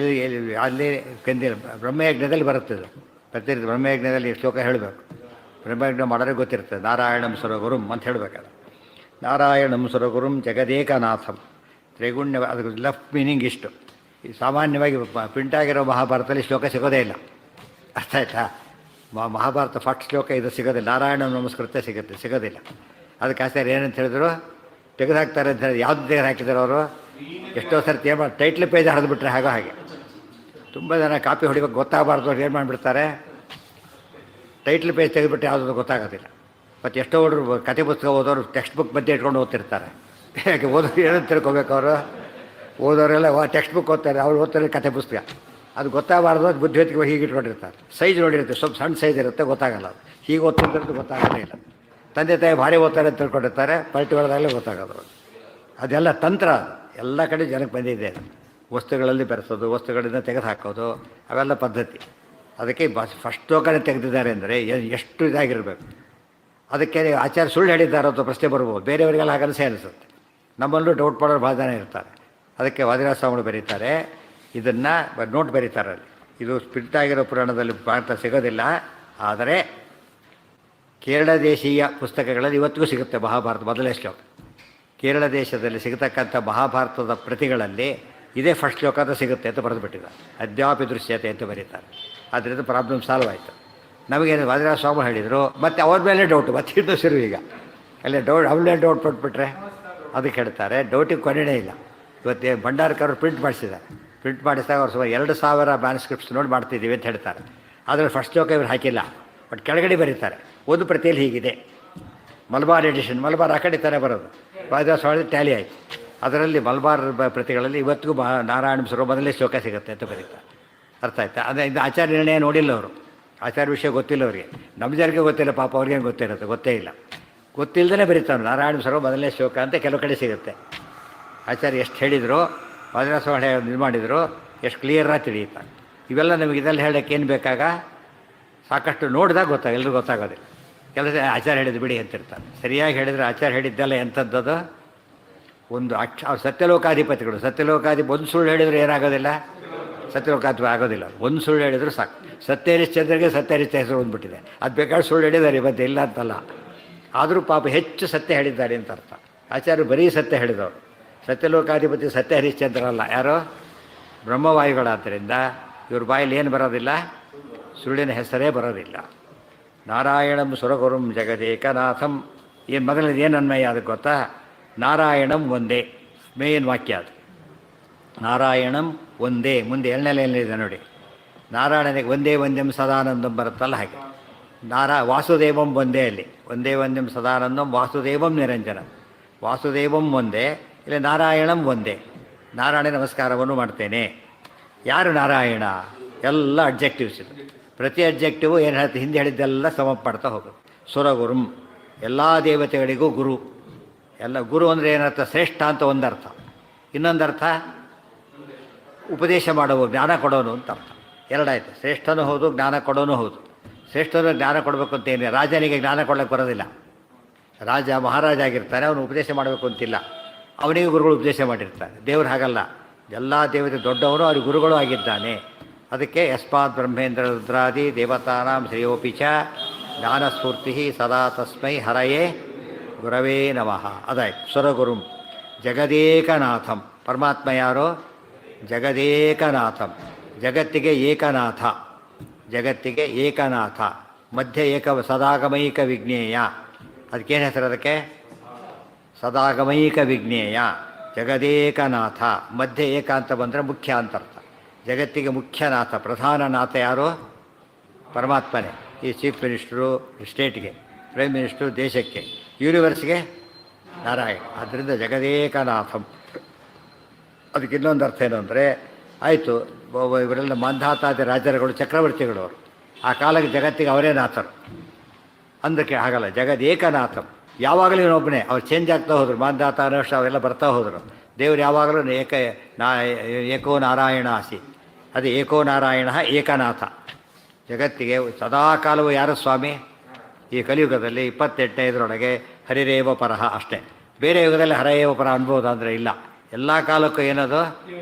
ಅಲ್ಲಿ ಕಂದಿರ ಬ್ರಹ್ಮಯಜ್ಞದಲ್ಲಿ ಬರುತ್ತದೆ. ಪ್ರತಿ ಬ್ರಹ್ಮಯಜ್ಞದಲ್ಲಿ ಶ್ಲೋಕ ಹೇಳಬೇಕು. ಬ್ರಹ್ಮಯಜ್ಞ ಮಾಡೋರಿಗೆ ಗೊತ್ತಿರ್ತದೆ. ನಾರಾಯಣಂ ಸುರಗುರುಂ ಅಂತ ಹೇಳಬೇಕಲ್ಲ. ನಾರಾಯಣಂ ಸುರಗುರುಂ ಜಗದೇಕನಾಥಂ ತ್ರೈಗುಣ್ಯ. ಅದಕ್ಕೆ ಲಫ್ ಮೀನಿಂಗ್ ಇಷ್ಟು. ಈ ಸಾಮಾನ್ಯವಾಗಿ ಪ್ರಿಂಟಾಗಿರೋ ಮಹಾಭಾರತದಲ್ಲಿ ಶ್ಲೋಕ ಸಿಗೋದೇ ಇಲ್ಲ. ಅರ್ಥ ಆಯ್ತಾ? ಮಹಾಭಾರತ ಫಸ್ಟ್ ಶ್ಲೋಕ ಇದು ಸಿಗೋದಿಲ್ಲ. ನಾರಾಯಣ ನಮಸ್ಕೃತ ಸಿಗೋದಿಲ್ಲ. ಅದಕ್ಕೆ ಆಚಾರ್ಯ ಏನಂತ ಹೇಳಿದ್ರು, ತೆಗೆದುಹಾಕ್ತಾರೆ ಅಂತ ಹೇಳಿ. ಯಾವ್ದು ತೆಗೆದು ಹಾಕಿದ್ದಾರೆ ಅವರು? ಎಷ್ಟೋ ಸರ್ತಿ ಏನು ಮಾಡಿ ಟೈಟ್ಲ್ ಪೇಜ್ ಹರಿದ್ಬಿಟ್ರೆ ಹಾಗೆ ತುಂಬ ಜನ ಕಾಪಿ ಹೊಡಿಬೇಕು ಗೊತ್ತಾಗಬಾರ್ದು ಅವ್ರು ಏನು ಮಾಡಿಬಿಡ್ತಾರೆ, ಟೈಟ್ಲ್ ಪೇಜ್ ತೆಗೆದುಬಿಟ್ಟು ಯಾವುದಾದ್ರು ಗೊತ್ತಾಗೋದಿಲ್ಲ. ಮತ್ತು ಎಷ್ಟೋ ಹುಡುಗರು ಕತೆ ಪುಸ್ತಕ ಓದೋರು ಟೆಕ್ಸ್ಟ್ ಬುಕ್ ಮಧ್ಯೆ ಇಟ್ಕೊಂಡು ಓದ್ತಿರ್ತಾರೆ. ಯಾಕೆ ಓದೋರು ಏನಂತ ತಿಳ್ಕೊಬೇಕು ಅವರು? ಓದೋರೆಲ್ಲ ಟೆಕ್ಸ್ಟ್ ಬುಕ್ ಓದ್ತಾರೆ, ಅವ್ರು ಓದ್ತಾರೆ ಕತೆ ಪುಸ್ತಕ. ಅದು ಗೊತ್ತಾಗಬಾರ್ದು, ಅದು ಬುದ್ಧಿವಂತಿಕೆ ಹೀಗೆ ಇಟ್ಕೊಂಡಿರ್ತಾರೆ. ಸೈಜ್ ನೋಡಿರುತ್ತೆ, ಸ್ವಲ್ಪ ಸಣ್ಣ ಸೈಜ್ ಇರುತ್ತೆ, ಗೊತ್ತಾಗಲ್ಲ. ಅದು ಹೀಗೆ ಓದ್ತಿರೋದು ಗೊತ್ತಾಗೋದೇ ಇಲ್ಲ. ತಂದೆ ತಾಯಿ ಭಾರಿ ಓದ್ತಾರೆ ಅಂತ ತಿಳ್ಕೊಂಡಿರ್ತಾರೆ, ಪರ್ಟಿಕ್ಯುಲರ್ದಾಗಲೇ ಗೊತ್ತಾಗೋದು. ಅದೆಲ್ಲ ತಂತ್ರ, ಎಲ್ಲ ಕಡೆ ಜನಕ್ಕೆ ಬಂದಿದೆ. ವಸ್ತುಗಳಲ್ಲಿ ಬೆರೆಸೋದು, ವಸ್ತುಗಳಿಂದ ತೆಗೆದು ಹಾಕೋದು, ಅವೆಲ್ಲ ಪದ್ಧತಿ. ಅದಕ್ಕೆ ಫಸ್ಟ್ ಶ್ಲೋಕನೇ ತೆಗೆದಿದ್ದಾರೆ ಅಂದರೆ ಎಷ್ಟು ಇದಾಗಿರಬೇಕು. ಅದಕ್ಕೆ ಆಚಾರ್ಯ ಸುಳ್ಳು ಹೇಳಿದ್ದಾರೆ ಅಂತ ಪ್ರಶ್ನೆ ಬರ್ಬೋದು. ಬೇರೆಯವರಿಗೆಲ್ಲ ಹಾಗನ್ಸೇ ಅನಿಸುತ್ತೆ. ನಮ್ಮಲ್ಲೂ ಡೌಟ್ ಪಡೋರು ಭಾಳ ಜನ ಇರ್ತಾರೆ. ಅದಕ್ಕೆ ವಾದಿರಾಜ ಸ್ವಾಮಿಗಳು ಬರೀತಾರೆ, ಇದನ್ನು ನೋಟ್ ಬರೀತಾರೆ ಅಲ್ಲಿ. ಇದು ಸ್ಪಿರಿಟ್ ಆಗಿರೋ ಪುರಾಣದಲ್ಲಿ ಭಾರತ ಸಿಗೋದಿಲ್ಲ. ಆದರೆ ಕೇರಳ ದೇಶೀಯ ಪುಸ್ತಕಗಳಲ್ಲಿ ಇವತ್ತಿಗೂ ಸಿಗುತ್ತೆ ಮಹಾಭಾರತ ಮೊದಲನೇ ಶ್ಲೋಕ. ಕೇರಳ ದೇಶದಲ್ಲಿ ಸಿಗತಕ್ಕಂಥ ಮಹಾಭಾರತದ ಪ್ರತಿಗಳಲ್ಲಿ ಇದೇ ಫಸ್ಟ್ ಶ್ಲೋಕ ಅಂತ ಸಿಗುತ್ತೆ ಅಂತ ಬರೆದುಬಿಟ್ಟಿದ್ದಾರೆ. ಅದ್ಯಾಪಿ ದೃಶ್ಯತೆ ಅಂತ ಬರೀತಾರೆ. ಅದರಿಂದ ಪ್ರಾಬ್ಲಮ್ ಸಾಲ್ವ್ ಆಯಿತು. ನಮಗೇನು ವಾದಿರಾಜ ಸ್ವಾಮಿ ಹೇಳಿದರು, ಮತ್ತು ಅವ್ರ ಮೇಲೆ ಡೌಟು ಮತ್ತೆ ಇನ್ನೂ ಶುರು. ಈಗ ಅಲ್ಲೇ ಅವಳೇ ಡೌಟ್ ಪಟ್ಬಿಟ್ರೆ ಅದಕ್ಕೆ ಹೇಳ್ತಾರೆ, ಡೌಟಿಗೆ ಕೊನೆಯೇ ಇಲ್ಲ. ಇವತ್ತು ಭಂಡಾರಕರು ಪ್ರಿಂಟ್ ಮಾಡಿಸಿದ್ದಾರೆ. ಪ್ರಿಂಟ್ ಮಾಡಿಸಿದಾಗ ಅವ್ರು ಸುಮಾರು 2000 ಮ್ಯಾನ್ಸ್ಕ್ರಿಪ್ಟ್ಸ್ ನೋಡಿ ಮಾಡ್ತಿದ್ದೀವಿ ಅಂತ ಹೇಳ್ತಾರೆ. ಆದರೆ ಫಸ್ಟ್ ಶ್ಲೋಕ ಇವ್ರು ಹಾಕಿಲ್ಲ, ಬಟ್ ಕೆಳಗಡೆ ಬರೀತಾರೆ. ಒಂದು ಪ್ರತಿಯಲ್ಲಿ ಹೀಗಿದೆ, ಮಲಬಾರ್ ಎಡಿಷನ್, ಮಲಬಾರ್ ಆ ಕಡೆ ತಾನೇ ಬರೋದು. ವಾದಿರಾಜ ಸ್ವಾಮಿ ಟ್ಯಾಲಿ ಆಯಿತು. ಅದರಲ್ಲಿ ಮಲಬಾರ್ ಪ್ರತಿಗಳಲ್ಲಿ ಇವತ್ತಿಗೂ ನಾರಾಯಣ ಸರೋ ಮೊದಲನೇ ಶ್ಲೋಕ ಸಿಗುತ್ತೆ ಅಂತ ಬರೀತಾರೆ. ಅರ್ಥ ಆಯ್ತಾ? ಅದೇ ಇದು ಆಚಾರ್ಯ ನಿರ್ಣಯ ನೋಡಿಲ್ಲ ಅವರು. ಆಚಾರ್ಯ ವಿಷಯ ಗೊತ್ತಿಲ್ಲ ಅವರಿಗೆ. ನಮ್ಮ ಜನರಿಗೆ ಗೊತ್ತಿಲ್ಲ, ಪಾಪ ಅವ್ರಿಗೇನು ಗೊತ್ತಿರುತ್ತೆ, ಗೊತ್ತೇ ಇಲ್ಲ. ಗೊತ್ತಿಲ್ಲದೇ ಬರೀತಾರೆ ನಾರಾಯಣ ಸರೋ ಮೊದಲನೇ ಶ್ಲೋಕ ಅಂತ ಕೆಲವು ಕಡೆ ಸಿಗುತ್ತೆ. ಆಚಾರ್ಯ ಎಷ್ಟು ಹೇಳಿದ್ರು, ವಾದಿರಾಜ ಸ್ವಾಮಿ ಇದು ಮಾಡಿದ್ರು, ಎಷ್ಟು ಕ್ಲಿಯರಾಗಿ ತಿಳಿಯುತ್ತಾರೆ. ಇವೆಲ್ಲ ನಮಗೆ ಇದೆಲ್ಲ ಹೇಳೋಕ್ಕೆ ಏನು ಬೇಕಾಗ ಸಾಕಷ್ಟು ನೋಡಿದಾಗ ಎಲ್ರಿಗೂ ಗೊತ್ತಾಗೋದಿಲ್ಲ. ಕೆಲಸ ಆಚಾರ್ಯ ಹೇಳಿದ್ದು ಬಿಡಿ ಅಂತಿರ್ತಾರೆ. ಸರಿಯಾಗಿ ಹೇಳಿದರೆ ಆಚಾರ್ಯ ಹೇಳಿದ್ದೆಲ್ಲ ಎಂಥದ್ದು ಒಂದು ಅವ್ರು ಸತ್ಯಲೋಕಾಧಿಪತಿಗಳು. ಒಂದು ಸುಳ್ಳು ಹೇಳಿದರೆ ಏನಾಗೋದಿಲ್ಲ, ಸತ್ಯಲೋಕಾಧಿಪತಿ ಆಗೋದಿಲ್ಲ. ಒಂದು ಸುಳ್ಳು ಹೇಳಿದ್ರು ಸಾಕು. ಸತ್ಯಹರಿಶ್ಚಂದ್ರಗೆ ಸತ್ಯಹರಿಶ್ಚಂದ್ರ ಹೆಸರು ಬಂದುಬಿಟ್ಟಿದೆ. ಅದು ಬೇಕಾದ್ರೆ ಸುಳ್ಳು ಹೇಳಿದ್ದಾರೆ, ಇವತ್ತು ಇಲ್ಲ ಅಂತಲ್ಲ. ಆದರೂ ಪಾಪ ಹೆಚ್ಚು ಸತ್ಯ ಹೇಳಿದ್ದಾರೆ ಅಂತ ಅರ್ಥ. ಆಚಾರ್ಯರು ಬರೀ ಸತ್ಯ ಹೇಳಿದವರು. ಸತ್ಯಲೋಕಾಧಿಪತಿ ಸತ್ಯಹರಿಶ್ಚಂದ್ರ ಅಲ್ಲ, ಯಾರೋ ಬ್ರಹ್ಮವಾಯುಗಳಾದ್ದರಿಂದ ಇವ್ರ ಬಾಯಲ್ಲಿ ಏನು ಬರೋದಿಲ್ಲ, ಸುಳ್ಳಿನ ಹೆಸರೇ ಬರೋದಿಲ್ಲ. ನಾರಾಯಣಂ ಸುರಗುರುಂ ಜಗದೇಕನಾಥಂ. ಏನು ಮೊದಲನೇದು ಏನು ಅನ್ವಯ ಅದಕ್ಕೆ ಗೊತ್ತಾ? ನಾರಾಯಣಂ ಒಂದೇ ಮೇನ್ ವಾಕ್ಯ ಅದು. ನಾರಾಯಣಂ ಒಂದೇ. ಮುಂದೆ ಎಣ್ಣೆಲೆಯಲ್ಲಿದೆ ನೋಡಿ, ನಾರಾಯಣನಿಗೆ ಒಂದೇ ವಂದ್ಯಂ ಸದಾನಂದಂ ಬರುತ್ತಲ್ಲ ಹಾಗೆ. ವಾಸುದೇವಂ ಒಂದೇ, ಅಲ್ಲಿ ಒಂದೇ ವಂದ್ಯಂ ಸದಾನಂದಂ ವಾಸುದೇವಂ ನಿರಂಜನ. ವಾಸುದೇವಂ ಒಂದೇ, ಇಲ್ಲಿ ನಾರಾಯಣಂ ಒಂದೇ. ನಾರಾಯಣ ನಮಸ್ಕಾರವನ್ನು ಮಾಡ್ತೇನೆ. ಯಾರು ನಾರಾಯಣ? ಎಲ್ಲ ಅಬ್ಜೆಕ್ಟಿವ್ಸ್ ಇದು. ಪ್ರತಿ ಅಬ್ಜೆಕ್ಟಿವು ಏನು ಹೇಳ್ತೀವಿ, ಹಿಂದೆ ಹೇಳಿದ್ದೆಲ್ಲ ಸಮ ಪಡ್ತಾ ಹೋಗೋದು. ಸುರಗುರುಂ, ಎಲ್ಲ ದೇವತೆಗಳಿಗೂ ಗುರು. ಎಲ್ಲ ಗುರು ಅಂದರೆ ಏನರ್ಥ? ಶ್ರೇಷ್ಠ ಅಂತ ಒಂದರ್ಥ. ಇನ್ನೊಂದರ್ಥ ಉಪದೇಶ ಮಾಡುವ, ಜ್ಞಾನ ಕೊಡೋನು ಅಂತ ಅರ್ಥ. ಎರಡಾಯ್ತು. ಶ್ರೇಷ್ಠನೂ ಹೌದು, ಜ್ಞಾನ ಕೊಡೋನು ಹೌದು. ಶ್ರೇಷ್ಠನು ಜ್ಞಾನ ಕೊಡಬೇಕು ಅಂತ ಏನಿಲ್ಲ. ರಾಜನಿಗೆ ಜ್ಞಾನ ಕೊಡೋಕ್ಕೆ ಬರೋದಿಲ್ಲ. ರಾಜ ಮಹಾರಾಜ ಆಗಿರ್ತಾನೆ, ಅವನು ಉಪದೇಶ ಮಾಡಬೇಕು ಅಂತಿಲ್ಲ. ಅವನಿಗೆ ಗುರುಗಳು ಉಪದೇಶ ಮಾಡಿರ್ತಾರೆ. ದೇವರು ಹಾಗಲ್ಲ, ಎಲ್ಲ ದೇವತೆ ದೊಡ್ಡವರು, ಅವ್ರಿಗೆ ಗುರುಗಳು ಆಗಿದ್ದಾನೆ. ಅದಕ್ಕೆ ಯಸ್ಮಾತ್ ಬ್ರಹ್ಮೇಂದ್ರ ರುದ್ರಾದಿ ದೇವತಾನಾಂ ಶ್ರೇಯೋಪಿ ಚ ಜ್ಞಾನಸ್ಫೂರ್ತಿ ಸದಾ ತಸ್ಮೈ ಹರಯೇ ಗುರವೇ ನಮಃ. ಅದಾಯ್ತು. ಸ್ವರಗುರುಂ ಜಗದೇಕನಾಥಂ. ಪರಮಾತ್ಮ ಯಾರು? ಜಗದೇಕನಾಥಂ. ಜಗತ್ತಿಗೆ ಏಕನಾಥ. ಜಗತ್ತಿಗೆ ಏಕನಾಥ. ಮಧ್ಯ ಸದಾಗಮೈಕ ವಿಜ್ಞೇಯ. ಅದಕ್ಕೇನು ಹೆಸರು? ಅದಕ್ಕೆ ಸದಾಗಮೈಕ ವಿಜ್ಞೇಯ. ಜಗದೇಕನಾಥ. ಮಧ್ಯ ಏಕ ಅಂತ ಬಂದರೆ ಮುಖ್ಯ ಅಂತ ಅರ್ಥ. ಜಗತ್ತಿಗೆ ಮುಖ್ಯನಾಥ, ಪ್ರಧಾನನಾಥ ಯಾರು? ಪರಮಾತ್ಮನೇ. ಈ ಚೀಫ್ ಮಿನಿಸ್ಟ್ರು ಸ್ಟೇಟ್ಗೆ, ಪ್ರೈಮ್ ಮಿನಿಸ್ಟ್ರು ದೇಶಕ್ಕೆ, ಯೂನಿವರ್ಸ್ಗೆ ನಾರಾಯಣ. ಆದ್ದರಿಂದ ಜಗದೇಕನಾಥಂ. ಅದಕ್ಕೆ ಇನ್ನೊಂದು ಅರ್ಥ ಏನು ಅಂದರೆ, ಆಯಿತು ಇವರೆಲ್ಲ ಮಂಧಾತಾದಿ ರಾಜರುಗಳು, ಚಕ್ರವರ್ತಿಗಳು ಅವರು. ಆ ಕಾಲಕ್ಕೆ ಜಗತ್ತಿಗೆ ಅವರೇ ನಾಥರು. ಅಂದಕ್ಕೆ ಆಗಲ್ಲ. ಜಗದೇಕನಾಥಂ. ಯಾವಾಗಲೂ ಇವನೊಬ್ಬನೇ. ಅವ್ರು ಚೇಂಜ್ ಆಗ್ತಾ ಹೋದರು. ಮಂಧಾತ ಅನಷ್ಟ ಅವೆಲ್ಲ ಬರ್ತಾ ಹೋದರು. ದೇವರು ಯಾವಾಗಲೂ ಏಕೋ ನಾರಾಯಣ ಆಸಿ. ಅದು ಏಕೋ ನಾರಾಯಣ ಏಕನಾಥ. ಜಗತ್ತಿಗೆ ಸದಾಕಾಲವು ಯಾರು ಸ್ವಾಮಿ? ಈ ಕಲಿಯುಗದಲ್ಲಿ 28ನೇದರೊಳಗೆ ಹರಿರೇವ ಪರಹ ಅಷ್ಟೇ. ಬೇರೆ ಯುಗದಲ್ಲಿ ಹರೇವ ಪರ ಅನ್ಬೋದು ಅಂದರೆ ಇಲ್ಲ. ಎಲ್ಲ ಕಾಲಕ್ಕೂ ಏನದು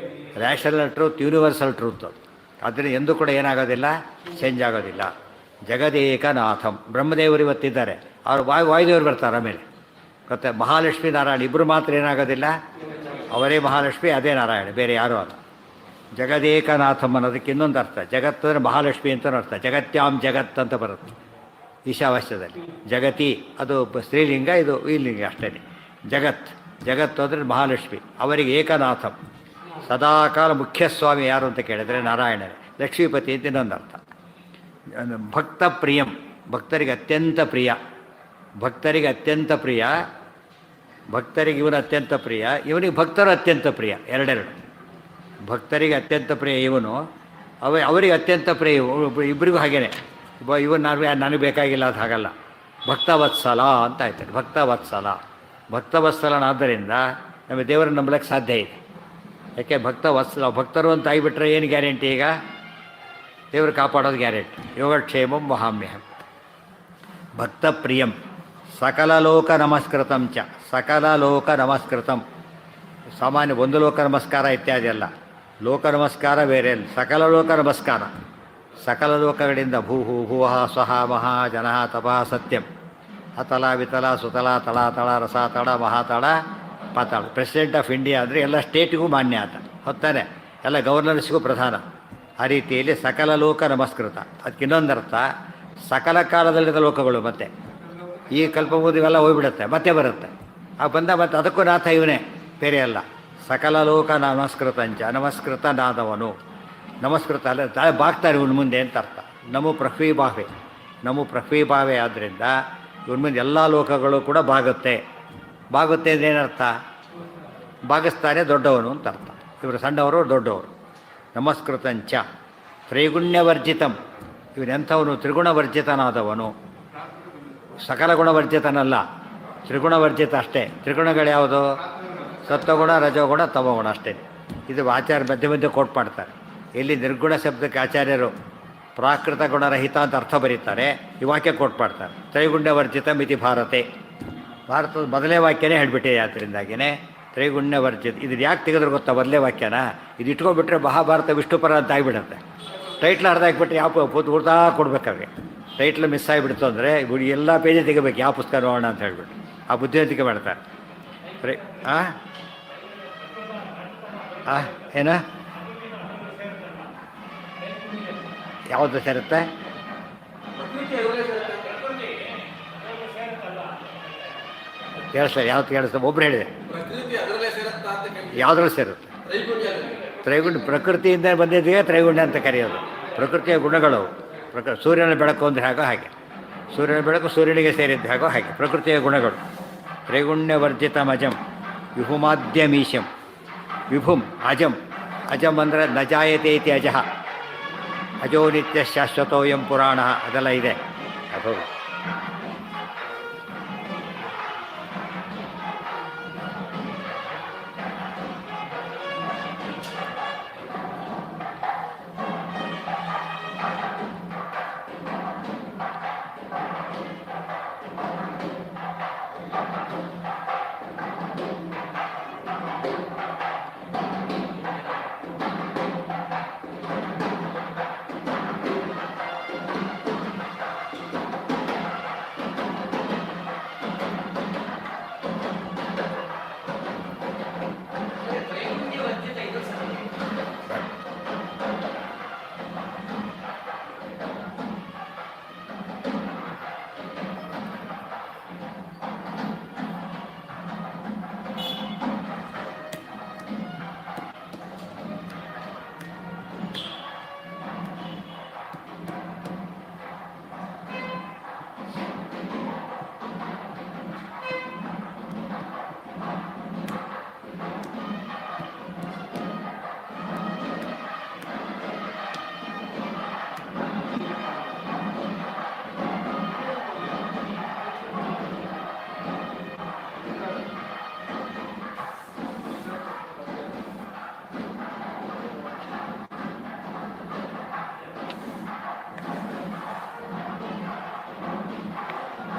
ರ್ಯಾಷನಲ್ ಟ್ರೂತ್, ಯೂನಿವರ್ಸಲ್ ಟ್ರೂತ್. ಆದ್ದರಿಂದ ಎಂದೂ ಕೂಡ ಏನಾಗೋದಿಲ್ಲ, ಚೇಂಜ್ ಆಗೋದಿಲ್ಲ. ಜಗದೇಕನಾಥಂ. ಬ್ರಹ್ಮದೇವರು ಇವತ್ತಿದ್ದಾರೆ, ಅವರು ವಾಯುದೇವರು ಬರ್ತಾರೆ ಆಮೇಲೆ. ಮತ್ತು ಮಹಾಲಕ್ಷ್ಮೀ ನಾರಾಯಣ ಇಬ್ಬರು ಮಾತ್ರ ಏನಾಗೋದಿಲ್ಲ, ಅವರೇ ಮಹಾಲಕ್ಷ್ಮಿ, ಅದೇ ನಾರಾಯಣ, ಬೇರೆ ಯಾರೂ ಅಲ್ಲ. ಜಗದೇಕನಾಥಂ ಅನ್ನೋದಕ್ಕೆ ಇನ್ನೊಂದು ಅರ್ಥ. ಜಗತ್ತು ಅಂದರೆ ಮಹಾಲಕ್ಷ್ಮಿ ಅಂತಲೂ ಅರ್ಥ. ಜಗತ್ಯಾಂ ಜಗತ್ ಅಂತ ಬರುತ್ತೆ ಈಶಾವಾಸ್ಯದಲ್ಲಿ. ಜಗತಿ ಅದು ಸ್ತ್ರೀಲಿಂಗ, ಇದು ಈಲಿಂಗ ಅಷ್ಟೇ. ಜಗತ್ತು ಅಂದರೆ ಮಹಾಲಕ್ಷ್ಮಿ. ಅವರಿಗೆ ಏಕನಾಥಂ. ಸದಾಕಾಲ ಮುಖ್ಯಸ್ವಾಮಿ ಯಾರು ಅಂತ ಕೇಳಿದರೆ ನಾರಾಯಣನೇ. ಲಕ್ಷ್ಮೀಪತಿ ಅಂತ ಇನ್ನೊಂದು ಅರ್ಥ. ಭಕ್ತ ಪ್ರಿಯಂ. ಭಕ್ತರಿಗೆ ಅತ್ಯಂತ ಪ್ರಿಯ. ಭಕ್ತರಿಗೆ ಅತ್ಯಂತ ಪ್ರಿಯ. ಭಕ್ತರಿಗೆ ಇವನು ಅತ್ಯಂತ ಪ್ರಿಯ, ಇವನಿಗೆ ಭಕ್ತರು ಅತ್ಯಂತ ಪ್ರಿಯ. ಎರಡೆರಡು. ಭಕ್ತರಿಗೆ ಅತ್ಯಂತ ಪ್ರಿಯ ಇವನು, ಅವರಿಗೆ ಅತ್ಯಂತ ಪ್ರಿಯ ಇಬ್ಬರಿಗೂ ಹಾಗೇನೆ. ಇವನು ನನಗೆ ಬೇಕಾಗಿಲ್ಲ ಅದು ಹಾಗಲ್ಲ. ಭಕ್ತವತ್ಸಲ ಅಂತ ಆಯ್ತಾರೆ. ಭಕ್ತವತ್ಸಲನಾದ್ದರಿಂದ ನಮಗೆ ದೇವರನ್ನು ನಂಬಲಿಕ್ಕೆ ಸಾಧ್ಯ ಇದೆ. ಯಾಕೆ? ಭಕ್ತರು ಅಂತ ಆಗಿಬಿಟ್ರೆ ಏನು ಗ್ಯಾರಂಟಿ? ಈಗ ದೇವರು ಕಾಪಾಡೋದು ಗ್ಯಾರಂಟಿ. ಯೋಗಕ್ಷೇಮಂ ವಹಾಮ್ಯಹಂ. ಭಕ್ತ ಪ್ರಿಯಂ. ಸಕಲ ಲೋಕ ನಮಸ್ಕೃತಂ ಚ. ಸಕಲ ಲೋಕ ನಮಸ್ಕೃತಂ. ಸಾಮಾನ್ಯ ಒಂದು ಲೋಕ ನಮಸ್ಕಾರ ಇತ್ಯಾದಿ ಅಲ್ಲ. ಲೋಕ ನಮಸ್ಕಾರ ಬೇರೆ. ಸಕಲ ಲೋಕ ನಮಸ್ಕಾರ. ಸಕಲ ಲೋಕಗಳಿಂದ ಭೂಹು ಭುವಃ ಸ್ವಹ ಮಹಾ ಜನಃ ತಪಃ ಸತ್ಯಂ ಅತಲ ವಿತಲ ಸುತಲ ತಳಾತಳ ರಸಾತಳ ಮಹಾತಳ ಪಾತಾಳ. ಪ್ರೆಸಿಡೆಂಟ್ ಆಫ್ ಇಂಡಿಯಾ ಅಂದರೆ ಎಲ್ಲ ಸ್ಟೇಟಿಗೂ ಮಾನ್ಯ ಆತ, ಹೊತ್ತಾನೆ, ಎಲ್ಲ ಗವರ್ನರ್ಸ್ಗೂ ಪ್ರಧಾನ. ಆ ರೀತಿಯಲ್ಲಿ ಸಕಲ ಲೋಕ ನಮಸ್ಕೃತ. ಅದಕ್ಕೆ ಇನ್ನೊಂದರ್ಥ, ಸಕಲ ಕಾಲದಲ್ಲಿದ್ದ ಲೋಕಗಳು. ಮತ್ತೆ ಈ ಕಲ್ಪಬಹುದು ಇವೆಲ್ಲ ಹೋಗ್ಬಿಡುತ್ತೆ, ಮತ್ತೆ ಬರುತ್ತೆ. ಬಂದ ಮತ್ತೆ ಅದಕ್ಕೂ ನಾಥ ಇವನೇ, ಬೇರೆ ಅಲ್ಲ. ಸಕಲ ಲೋಕ ನಮಸ್ಕೃತಂಚ. ನಮಸ್ಕೃತ ನಾದವನು. ನಮಸ್ಕೃತ ಅಲ್ಲ, ತಾಳೆ ಬಾಗ್ತಾರೆ ಇವನ ಮುಂದೆ ಅಂತ ಅರ್ಥ. ನಮೋ ಪೃಥ್ವೀಭಾವೆ ಆದ್ದರಿಂದ ಇವನ ಮುಂದೆ ಎಲ್ಲ ಲೋಕಗಳು ಕೂಡ ಬಾಗುತ್ತೆ ಅಂದರೆ ಏನರ್ಥ? ಭಾಗಿಸ್ತಾನೆ ದೊಡ್ಡವನು ಅಂತ ಅರ್ಥ. ಇವರು ಸಣ್ಣವರು, ದೊಡ್ಡವರು. ನಮಸ್ಕೃತಂಚ ತ್ರೈಗುಣ್ಯವರ್ಜಿತಂ. ಇವನೆಂಥವನು? ತ್ರಿಗುಣವರ್ಜಿತನಾದವನು. ಸಕಲ ಗುಣವರ್ಜಿತನಲ್ಲ, ತ್ರಿಗುಣವರ್ಜಿತ ಅಷ್ಟೇ. ತ್ರಿಗುಣಗಳು ಯಾವುದು? ಸತ್ವಗುಣ, ರಜೋಗುಣ, ತಮೋಗುಣ ಅಷ್ಟೇ. ಇದು ಆಚಾರ್ಯ ಮಧ್ಯೆ ಕೋಟ್ ಮಾಡ್ತಾರೆ. ಎಲ್ಲಿ ನಿರ್ಗುಣ ಶಬ್ದಕ್ಕೆ ಆಚಾರ್ಯರು ಪ್ರಾಕೃತ ಗುಣರಹಿತ ಅಂತ ಅರ್ಥ ಬರೀತಾರೆ, ಈ ವಾಕ್ಯ ಕೋಟ್ ಮಾಡ್ತಾರೆ. ತ್ರೈಗುಣ್ಯವರ್ಜಿತ ಮಿತಿ ಭಾರತೆ. ಭಾರತದ ಮೊದಲೇ ವಾಕ್ಯನೇ ಹೇಳಿಬಿಟ್ಟಿದೆ. ಆದ್ದರಿಂದಾಗಿಯೇ ತ್ರೈಗುಣ್ಯವರ್ಜಿತ. ಇದು ಯಾಕೆ ತೆಗೆದ್ರೆ ಗೊತ್ತಾ? ಮೊದಲೇ ವಾಕ್ಯನ ಇದು ಇಟ್ಕೊಂಡ್ಬಿಟ್ರೆ ಮಹಾಭಾರತ ವಿಷ್ಣುಪರ ಅಂತ ಆಗಿಬಿಡುತ್ತೆ. ಟೈಟ್ಲ್ ಅರ್ಧಾಕ್ಬಿಟ್ರೆ ಯಾವ ಉರ್ತಾ ಕೊಡ್ಬೇಕಾಗೆ. ಟೈಟ್ಲ್ ಮಿಸ್ ಆಗಿಬಿಡ್ತು ಅಂದರೆ ಎಲ್ಲ ಪೇಜೇ ತೆಗಿಬೇಕು, ಯಾವ ಪುಸ್ತಕ ನೋಡೋಣ ಅಂತ ಹೇಳ್ಬಿಟ್ಟು. ಆ ಬುದ್ಧಿವಂತಿಕೆ ಮಾಡ್ತಾರೆ. ಏನ ಯಾವುದು ಸೇರುತ್ತೆ? ಕೇಳಿಸ್ತಾರೆ. ಯಾವ್ದು ಕೇಳಿಸ್ತಾರೆ? ಒಬ್ರು ಹೇಳಿದೆ. ಯಾವುದ್ರಲ್ಲಿ ಸೇರುತ್ತೆ? ತ್ರೈಗುಣ್ಯ. ಪ್ರಕೃತಿಯಿಂದ ಬಂದಿದ್ದೀಗ ತ್ರೈಗುಣ್ಯ ಅಂತ ಕರೆಯೋದು. ಪ್ರಕೃತಿಯ ಗುಣಗಳು. ಸೂರ್ಯನ ಬೆಳಕು ಅಂದರೆ ಹೇಗೋ ಹಾಗೆ, ಸೂರ್ಯನ ಬೆಳಕು ಸೂರ್ಯನಿಗೆ ಸೇರಿದ್ದು ಹೇಗೋ ಹಾಗೆ ಪ್ರಕೃತಿಯ ಗುಣಗಳು. ತ್ರೈಗುಣ್ಯವರ್ಜಿತಮಜಂ ವಿಭುಮಾದ್ಯಮೀಶಂ. ವಿಭುಂ ಅಜಂ. ಅಜಂ ಅಂದರೆ ನಜಾಯತೆ ಇತಿ ಅಜಃ. ಅಜೋ ನಿತ್ಯ ಶಾಶ್ವತೋಯಂ ಪುರಾಣ. ಅದೆಲ್ಲ ಇದೆ. ಅದು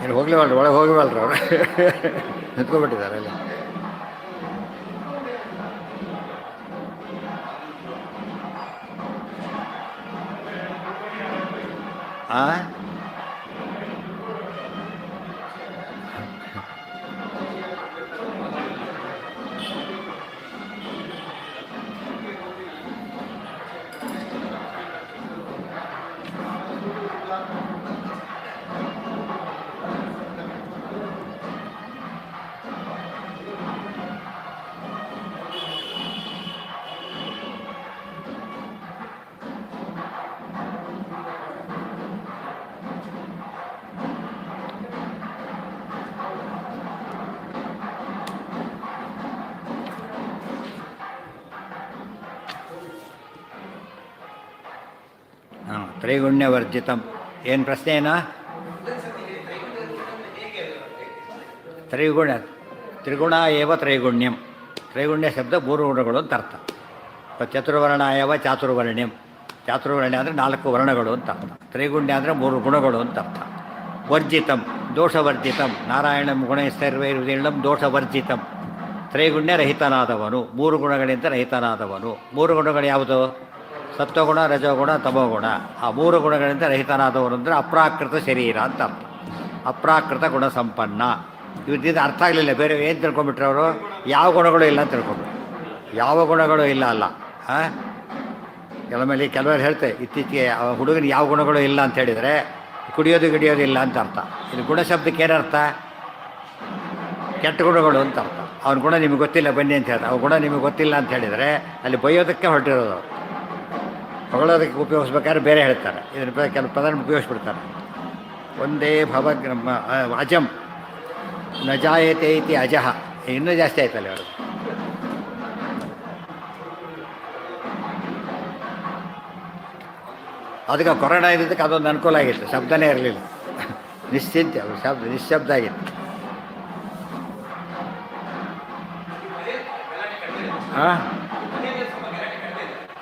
ಏನು ಹೋಗ್ಲಿವಲ್ರಿ, ಒಳಗೆ ಹೋಗಿವಲ್ರಿ ಅವರು ನಿಂತ್ಕೊಂಡ್ಬಿಟ್ಟಿದ್ದಾರೆ ಅಲ್ಲಿ. ಹಾಂ ತ್ರೈಗುಣ್ಯವರ್ಜಿತಂ. ಏನು ಪ್ರಶ್ನೆ ಏನೋ? ತ್ರಿಗುಣ ಏವ ತ್ರೈಗುಣ್ಯಂ. ತ್ರೈಗುಣ್ಯ ಶಬ್ದ 3 ಗುಣಗಳು ಅಂತ ಅರ್ಥ. ಚತುರ್ವರ್ಣ ಏವ ಚಾತುರ್ವರ್ಣ್ಯಂ. ಚಾತುರ್ವರ್ಣ್ಯ ಅಂದರೆ 4 ವರ್ಣಗಳು ಅಂತ ಅರ್ಥ. ತ್ರೈಗುಣ್ಯ ಅಂದರೆ 3 ಗುಣಗಳು ಅಂತ ಅರ್ಥ. ವರ್ಜಿತಂ ದೋಷವರ್ಜಿತಂ. ನಾರಾಯಣಂ ಗುಣೈಸ್ತೈರ್ವೈರ್ವಿದೀರ್ಣಂ ದೋಷವರ್ಜಿತಂ. ತ್ರೈಗುಣ್ಯ ರಹಿತನಾದವನು, 3 ಗುಣಗಳಿಂದ ರಹಿತನಾದವನು. 3 ಗುಣಗಳು ಯಾವುದು? ಸತ್ವಗುಣ, ರಜೋಗುಣ, ತಮೋಗುಣ. ಆ 3 ಗುಣಗಳಿಂದ ರಹಿತನಾದವನು ಅಂದರೆ ಅಪ್ರಾಕೃತ ಶರೀರ ಅಂತ ಅರ್ಥ. ಅಪ್ರಾಕೃತ ಗುಣ ಸಂಪನ್ನ. ಇವ್ರದ್ದು ಅರ್ಥ ಆಗಲಿಲ್ಲ. ಬೇರೆ ಏನು ತಿಳ್ಕೊಂಬಿಟ್ರೆ ಅವರು? ಯಾವ ಗುಣಗಳು ಇಲ್ಲ ಅಂತ ತಿಳ್ಕೊಂಡ್ರು. ಯಾವ ಗುಣಗಳು ಇಲ್ಲ ಅಲ್ಲ. ಕೆಲವರು ಹೇಳ್ತಾರೆ ಇತ್ತೀಚೆಗೆ ಹುಡುಗನಿಗೆ ಯಾವ ಗುಣಗಳು ಇಲ್ಲ ಅಂತ ಹೇಳಿದರೆ ಕುಡಿಯೋದು ಇಲ್ಲ ಅಂತ ಅರ್ಥ. ಇದು ಗುಣ ಶಬ್ದಕ್ಕೆ ಏನರ್ಥ? ಕೆಟ್ಟ ಗುಣಗಳು ಅಂತ ಅರ್ಥ. ಅವನ ಗುಣ ನಿಮಗೆ ಗೊತ್ತಿಲ್ಲ ಬನ್ನಿ ಅಂತ ಹೇಳ್ತಾರೆ. ಅವ್ನ ಗುಣ ನಿಮಗೆ ಗೊತ್ತಿಲ್ಲ ಅಂತ ಹೇಳಿದರೆ ಅಲ್ಲಿ ಬೈಯೋದಕ್ಕೆ ಹೊರಟಿರೋದು. ಹೊಗಳೋದಕ್ಕೆ ಉಪಯೋಗಿಸ್ಬೇಕಾದ್ರೆ ಬೇರೆ ಹೇಳ್ತಾರೆ. ಇದನ್ನ ಕೆಲವು ಪದನ ಉಪಯೋಗಿಸ್ಬಿಡ್ತಾರೆ. ಒಂದೇ ಅಜಂ ನ ಜಾಯತೆ ಇತಿ ಅಜಃ. ಇನ್ನೂ ಜಾಸ್ತಿ ಆಯ್ತಲ್ಲ ಅವರು. ಅದಕ್ಕೆ ಕೊರೋನಾ ಇದ್ದಕ್ಕೆ ಅದೊಂದು ಅನುಕೂಲ ಆಗಿತ್ತು. ಶಬ್ದನೇ ಇರಲಿಲ್ಲ, ನಿಶ್ಚಿಂತೆ. ಶಬ್ದ ನಿಶ್ಶಬ್ದ ಆಗಿತ್ತು. ಹಾಂ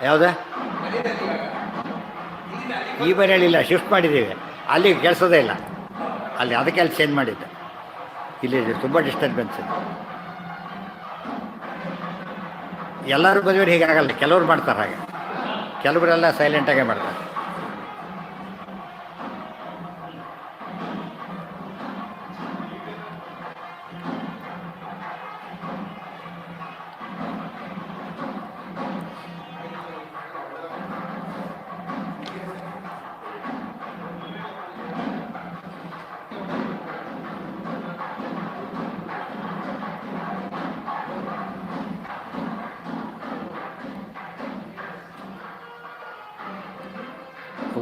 ಯಾವುದೇ ಈ ಮನೆಯಲ್ಲಿಲ್ಲ, ಶಿಫ್ಟ್ ಮಾಡಿದ್ದೀವಿ. ಅಲ್ಲಿಗೆ ಕೆಲಸೋದೇ ಇಲ್ಲ. ಅಲ್ಲಿ ಅದಕ್ಕೆ ಅಲ್ಲಿ ಚೇಂಜ್ ಮಾಡಿದ್ದೆ. ಇಲ್ಲಿ ತುಂಬ ಡಿಸ್ಟರ್ಬೆನ್ಸ್. ಎಲ್ಲರೂ ಮದುವೆ ಹೀಗಾಗಲ್ಲ. ಕೆಲವ್ರು ಮಾಡ್ತಾರೆ ಹಾಗೆ, ಕೆಲವರೆಲ್ಲ ಸೈಲೆಂಟಾಗೇ ಮಾಡ್ತಾರೆ.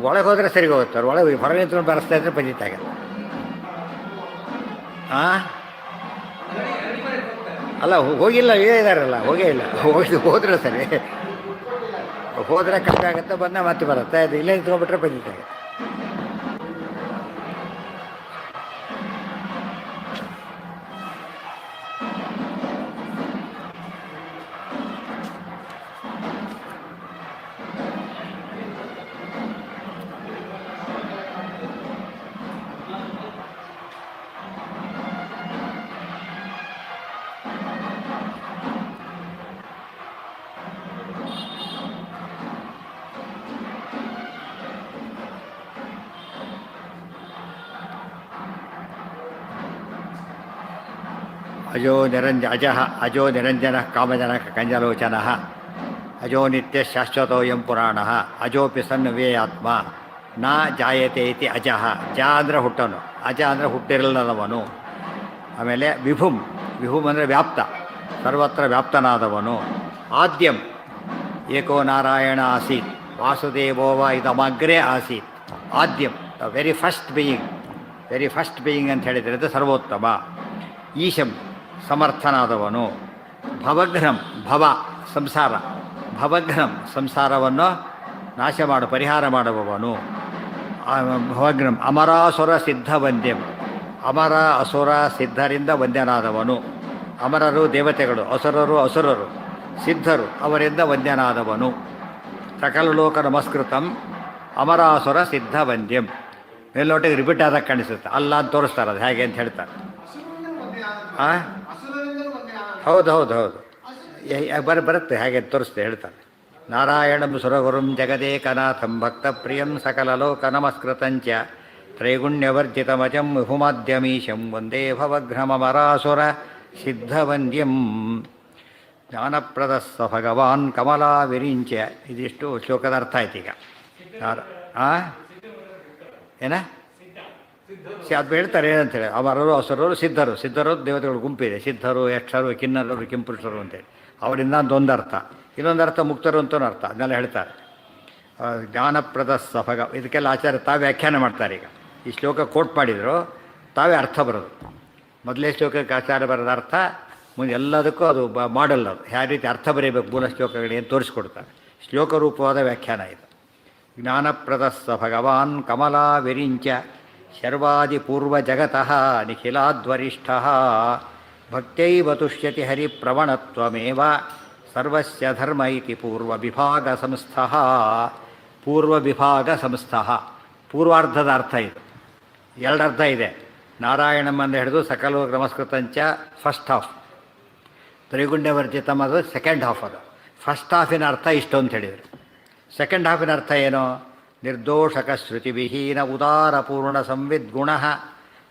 ಒಳಗೆ ಹೋದರೆ ಸರಿಗೆ ಹೋಗುತ್ತೆ. ಅವ್ರು ಒಳಗೆ ಹೊರಗೆ ನಿಂತ್ಕೊಂಡು ಬರೆಸ್ತಾ ಇದ್ರೆ ಪಂಜಿತಾಗ. ಹಾಂ ಅಲ್ಲ ಹೋಗಿಲ್ಲ, ಇವೇ ಇದ್ದಾರಲ್ಲ, ಹೋಗೇ ಇಲ್ಲ. ಹೋದ್ರೆ ಸರಿ, ಹೋದರೆ ಕಷ್ಟ ಆಗುತ್ತೆ. ಬಂದ ಮತ್ತೆ ಬರುತ್ತೆ. ಅದು ಇಲ್ಲೇ ನಿಂತ್ಕೊಂಡ್ಬಿಟ್ರೆ ಪಂಜಿತಾಗ. ಅಜೋ ನಿರಂಜನ ಕಾಮಜನಕ ಕಂಜಲೋಚನ ಅಜೋ ನಿತ್ಯ ಶಾಶ್ವತೋಯಂ ಪುರಾಣ ಅಜೋಪಿ ಸನ್ ವ್ಯಯಾತ್ಮ ನ ಜಾಯತೆ ಇತಿ ಅಜಃ. ಜ ಅಂದರೆ ಹುಟ್ಟನು, ಅಜ ಅಂದರೆ ಹುಟ್ಟಿರಲ್ಲದವನು. ಆಮೇಲೆ ವಿಭುಂ ಅಂದರೆ ವ್ಯಾಪ್ತ, ಸರ್ವತ್ರ ವ್ಯಾಪ್ತನಾದವನು. ಆದ್ಯಂ ಏಕೋ ನಾರಾಯಣ ಆಸೀತ್ ವಾಸುದೇವೋವ ಇದಮಗ್ರೇ ಆಸೀತ್. ಆದ್ಯಂ ವೆರಿ ಫಸ್ಟ್ ಬೀಯಿಂಗ್ ಅಂತ ಹೇಳಿದರೆ ಅದು ಸರ್ವೋತ್ತಮ. ಈಶಂ ಸಮರ್ಥನಾದವನು. ಭವಘ್ನಂ ಸಂಸಾರವನ್ನು ನಾಶ ಪರಿಹಾರ ಮಾಡುವವನು. ಭವಘ್ನಂ ಅಮರಾಸುರ ಸಿದ್ಧ ವಂದ್ಯಂ. ಅಮರ ಅಸುರ ಸಿದ್ಧರಿಂದ ವಂದ್ಯನಾದವನು. ಅಮರರು ದೇವತೆಗಳು, ಅಸುರರು ಸಿದ್ಧರು, ಅವರಿಂದ ವಂದ್ಯನಾದವನು. ಸಕಲ ಲೋಕ ನಮಸ್ಕೃತಂ ಅಮರಾಸುರ ಸಿದ್ಧ ವಂದ್ಯಂ. ಮೇಲ್ನೋಟಕ್ಕೆ ರಿಪೀಟ್ ಆದಾಗ ಕಾಣಿಸುತ್ತೆ, ಅಲ್ಲ ಅಂತ ತೋರಿಸ್ತಾರೆ ಅದು ಹೇಗೆ ಅಂತ ಹೇಳ್ತಾರೆ. ಹಾಂ, ಹೌದು ಹೌದು ಹೌದು, ಬರುತ್ತೆ ಹಾಗೆ ತೋರಿಸ್ತೆ ಹೇಳ್ತಾರೆ. ನಾರಾಯಣಂ ಸುರಗುರುಂ ಜಗದೇಕನಾಥಂ ಭಕ್ತಪ್ರಿಯಂ ಸಕಲಲೋಕ ನಮಸ್ಕೃತಂಚ ತ್ರೈಗುಣ್ಯವರ್ಜಿತಮಜಂ ವಿಭುಮಾದ್ಯಮೀಶಂ ವಂದೇ ಭವಘ್ನಮರಾಸುರ ಸಿದ್ಧವಂದ್ಯಂ. ಜ್ಞಾನಪ್ರದ ಸ ಭಗವಾನ್ ಕಮಲಾ ವಿರಿಂಚ. ಇದಿಷ್ಟು ಶ್ಲೋಕದ ಅರ್ಥ ಆಯ್ತು. ಈಗ ಏನ ಅದು ಹೇಳ್ತಾರೆ ಏನಂತೇಳಿ, ಅವರರು ಅಸುರರು ಸಿದ್ಧರು. ಸಿದ್ಧರು ದೇವತೆಗಳು ಗುಂಪಿದೆ, ಸಿದ್ಧರು ಯಕ್ಷರು ಕಿನ್ನರರು ಕಿಂಪುರುಷರು ಅಂತೇಳಿ. ಅವರಿಂದ ಒಂದು ಅರ್ಥ, ಇನ್ನೊಂದು ಅರ್ಥ ಮುಕ್ತರು ಅಂತೂ ಅರ್ಥ, ಅದನ್ನೆಲ್ಲ ಹೇಳ್ತಾರೆ. ಜ್ಞಾನಪ್ರದ ಸ ಇದಕ್ಕೆಲ್ಲ ಆಚಾರ್ಯ ತಾವೇ ವ್ಯಾಖ್ಯಾನ ಮಾಡ್ತಾರೆ. ಈಗ ಈ ಶ್ಲೋಕ ಕೋಟ್ ಮಾಡಿದ್ರು, ತಾವೇ ಅರ್ಥ ಬರೋದು. ಮೊದಲೇ ಶ್ಲೋಕಕ್ಕೆ ಆಚಾರ್ಯ ಬರೋದ ಅರ್ಥ, ಮುಂದೆ ಎಲ್ಲದಕ್ಕೂ ಅದು ಮಾಡಲ್, ಅದು ಯಾವ ರೀತಿ ಅರ್ಥ ಬರೀಬೇಕು ಮೂಲ ಶ್ಲೋಕಗಳೇನು ತೋರಿಸ್ಕೊಡ್ತಾರೆ. ಶ್ಲೋಕ ರೂಪವಾದ ವ್ಯಾಖ್ಯಾನ ಇದು. ಜ್ಞಾನಪ್ರದ ಸ ಭಗವಾನ್ ಕಮಲಾ ವಿರಿಂಚ ಶರ್ವಾದಿಪೂರ್ವ ಜಗತಃ ನಿಖಿಲಾದ್ವರಿಷ್ಠ ಭಕ್ತೈವ ತುಷ್ಯತಿ ಹರಿಪ್ರವಣತ್ವಮೇವ ಸರ್ವಸ್ಯ ಧರ್ಮ ಇತಿ ಪೂರ್ವವಿಭಾಗ ಸಂಸ್ಥಃ. ಪೂರ್ವವಿಭಾಗ ಸಂಸ್ಥಃ ಪೂರ್ವಾರ್ಧದ ಅರ್ಥ ಇದು. ಎರಡು ಅರ್ಥ ಇದೆ. ನಾರಾಯಣಮ್ಮಂದು ಹಿಡಿದು ಸಕಲ ನಮಸ್ಕೃತಂಚ ಫಸ್ಟ್ ಹಾಫ್, ತ್ರೈಗುಣ್ಯವರ್ಜಿತಂ ಅದು ಸೆಕೆಂಡ್ ಹಾಫ್. ಅದು ಫಸ್ಟ್ ಹಾಫಿನ ಅರ್ಥ ಇಷ್ಟು ಅಂತ ಹೇಳಿದರು. ಸೆಕೆಂಡ್ ಹಾಫಿನ ಅರ್ಥ ಏನು? ನಿರ್ದೋಷಕ ಶ್ರುತಿವಿಹೀನ ಉದಾರಪೂರ್ಣ ಸಂವಿದ್ಗುಣ